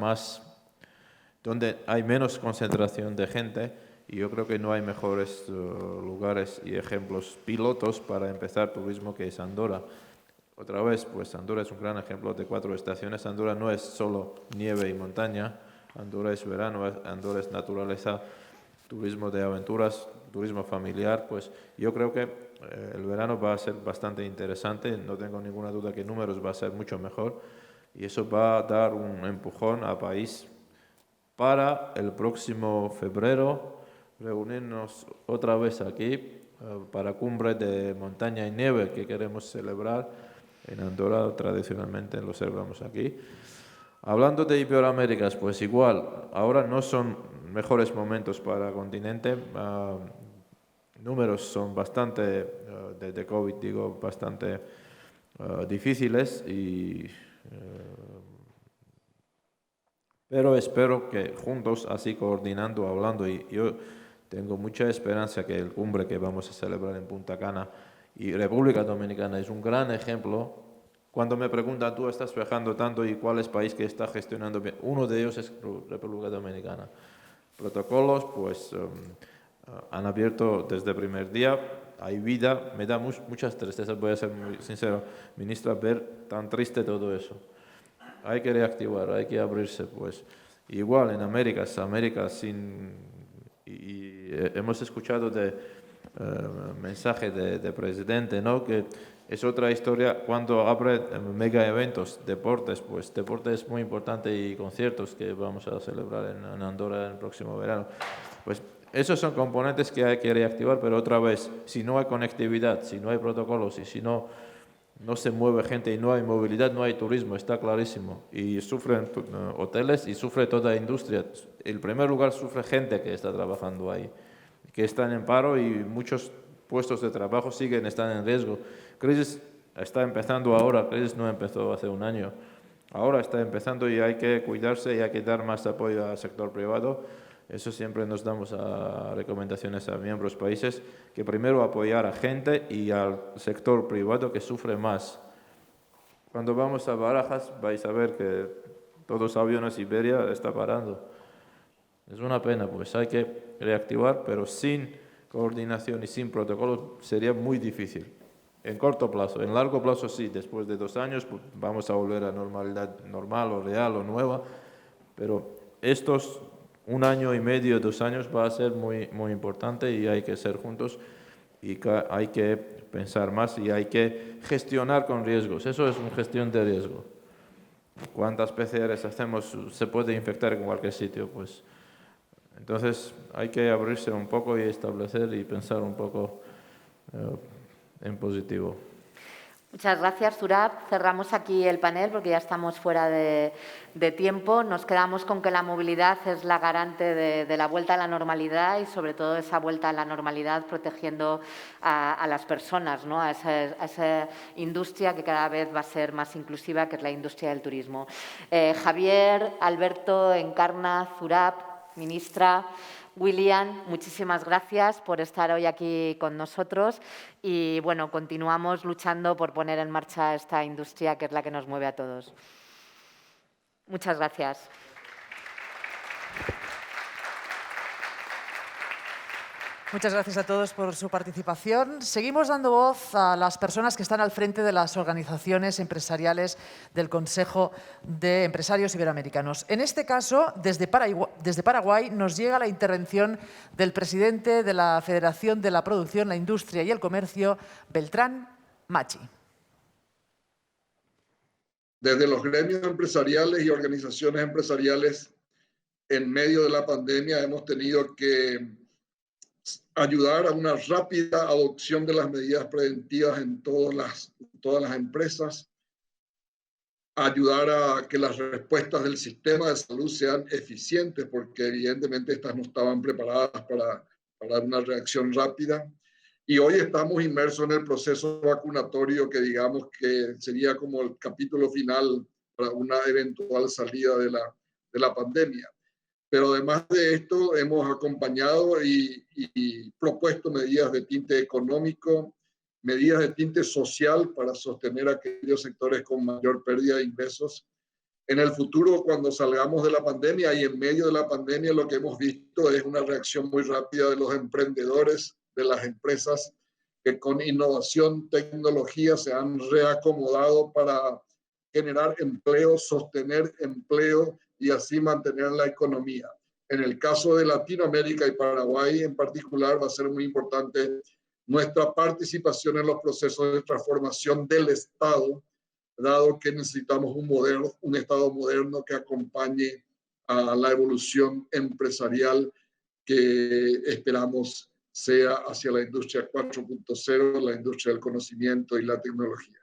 donde hay menos concentración de gente, y yo creo que no hay mejores lugares y ejemplos pilotos para empezar turismo que es Andorra. Otra vez, pues Andorra es un gran ejemplo de 4 estaciones. Andorra no es solo nieve y montaña, Andorra es verano, Andorra es naturaleza, turismo de aventuras, turismo familiar, pues yo creo que el verano va a ser bastante interesante, no tengo ninguna duda que en números va a ser mucho mejor y eso va a dar un empujón al país para el próximo febrero reunirnos otra vez aquí para cumbre de montaña y nieve que queremos celebrar en Andorra, tradicionalmente lo celebramos aquí. Hablando de Iberoaméricas, pues igual, ahora no son mejores momentos para el continente, números son bastante, de COVID digo, bastante difíciles pero espero que juntos, así coordinando, hablando, y yo tengo mucha esperanza que el cumbre que vamos a celebrar en Punta Cana y República Dominicana es un gran ejemplo. Cuando me preguntan, tú estás viajando tanto y cuál es el país que está gestionando bien, uno de ellos es República Dominicana. Protocolos, pues han abierto desde el primer día, hay vida, me da muchas tristezas, voy a ser muy sincero, ministra, ver tan triste todo eso. Hay que reactivar, hay que abrirse, pues. Igual en América hemos escuchado mensaje de presidente, ¿no? Que es otra historia cuando abre mega eventos, deportes, pues deporte es muy importante y conciertos que vamos a celebrar en Andorra el próximo verano. Pues esos son componentes que hay que reactivar, pero otra vez, si no hay conectividad, si no hay protocolos y si no se mueve gente y no hay movilidad, no hay turismo, está clarísimo. Y sufren hoteles y sufre toda industria. En primer lugar sufre gente que está trabajando ahí, que están en paro y muchos puestos de trabajo están en riesgo. Crisis está empezando ahora, crisis no empezó hace un año. Ahora está empezando y hay que cuidarse y hay que dar más apoyo al sector privado. Eso siempre nos damos recomendaciones a miembros países, que primero apoyar a gente y al sector privado que sufre más. Cuando vamos a Barajas vais a ver que todos los aviones Iberia está parando. Es una pena, pues hay que reactivar, pero sin coordinación y sin protocolo sería muy difícil. En corto plazo, en largo plazo sí, después de 2 años pues, vamos a volver a normalidad normal o real o nueva, pero estos 1 año y medio, 2 años va a ser muy, muy importante y hay que ser juntos y hay que pensar más y hay que gestionar con riesgos. Eso es una gestión de riesgo. ¿Cuántas PCRs hacemos? Se puede infectar en cualquier sitio, pues. Entonces hay que abrirse un poco y establecer y pensar un poco en positivo. Muchas gracias, Zurab. Cerramos aquí el panel porque ya estamos fuera de tiempo. Nos quedamos con que la movilidad es la garante de la vuelta a la normalidad y, sobre todo, esa vuelta a la normalidad protegiendo a las personas, ¿no? a esa industria que cada vez va a ser más inclusiva, que es la industria del turismo. Javier, Alberto, Encarna, Zurab, ministra, William, muchísimas gracias por estar hoy aquí con nosotros y, bueno, continuamos luchando por poner en marcha esta industria que es la que nos mueve a todos. Muchas gracias. Muchas gracias a todos por su participación. Seguimos dando voz a las personas que están al frente de las organizaciones empresariales del Consejo de Empresarios Iberoamericanos. En este caso, desde Paraguay nos llega la intervención del presidente de la Federación de la Producción, la Industria y el Comercio, Beltrán Machi. Desde los gremios empresariales y organizaciones empresariales, en medio de la pandemia hemos tenido que ayudar a una rápida adopción de las medidas preventivas en todas las empresas, ayudar a que las respuestas del sistema de salud sean eficientes, porque evidentemente estas no estaban preparadas para dar una reacción rápida. Y hoy estamos inmersos en el proceso vacunatorio que digamos que sería como el capítulo final para una eventual salida de la pandemia. Pero además de esto, hemos acompañado y propuesto medidas de tinte económico, medidas de tinte social para sostener a aquellos sectores con mayor pérdida de ingresos. En el futuro, cuando salgamos de la pandemia y en medio de la pandemia, lo que hemos visto es una reacción muy rápida de los emprendedores, de las empresas que con innovación, tecnología se han reacomodado para generar empleo, sostener empleo y así mantener la economía. En el caso de Latinoamérica y Paraguay en particular, va a ser muy importante nuestra participación en los procesos de transformación del Estado, dado que necesitamos un Estado moderno que acompañe a la evolución empresarial que esperamos sea hacia la industria 4.0, la industria del conocimiento y la tecnología.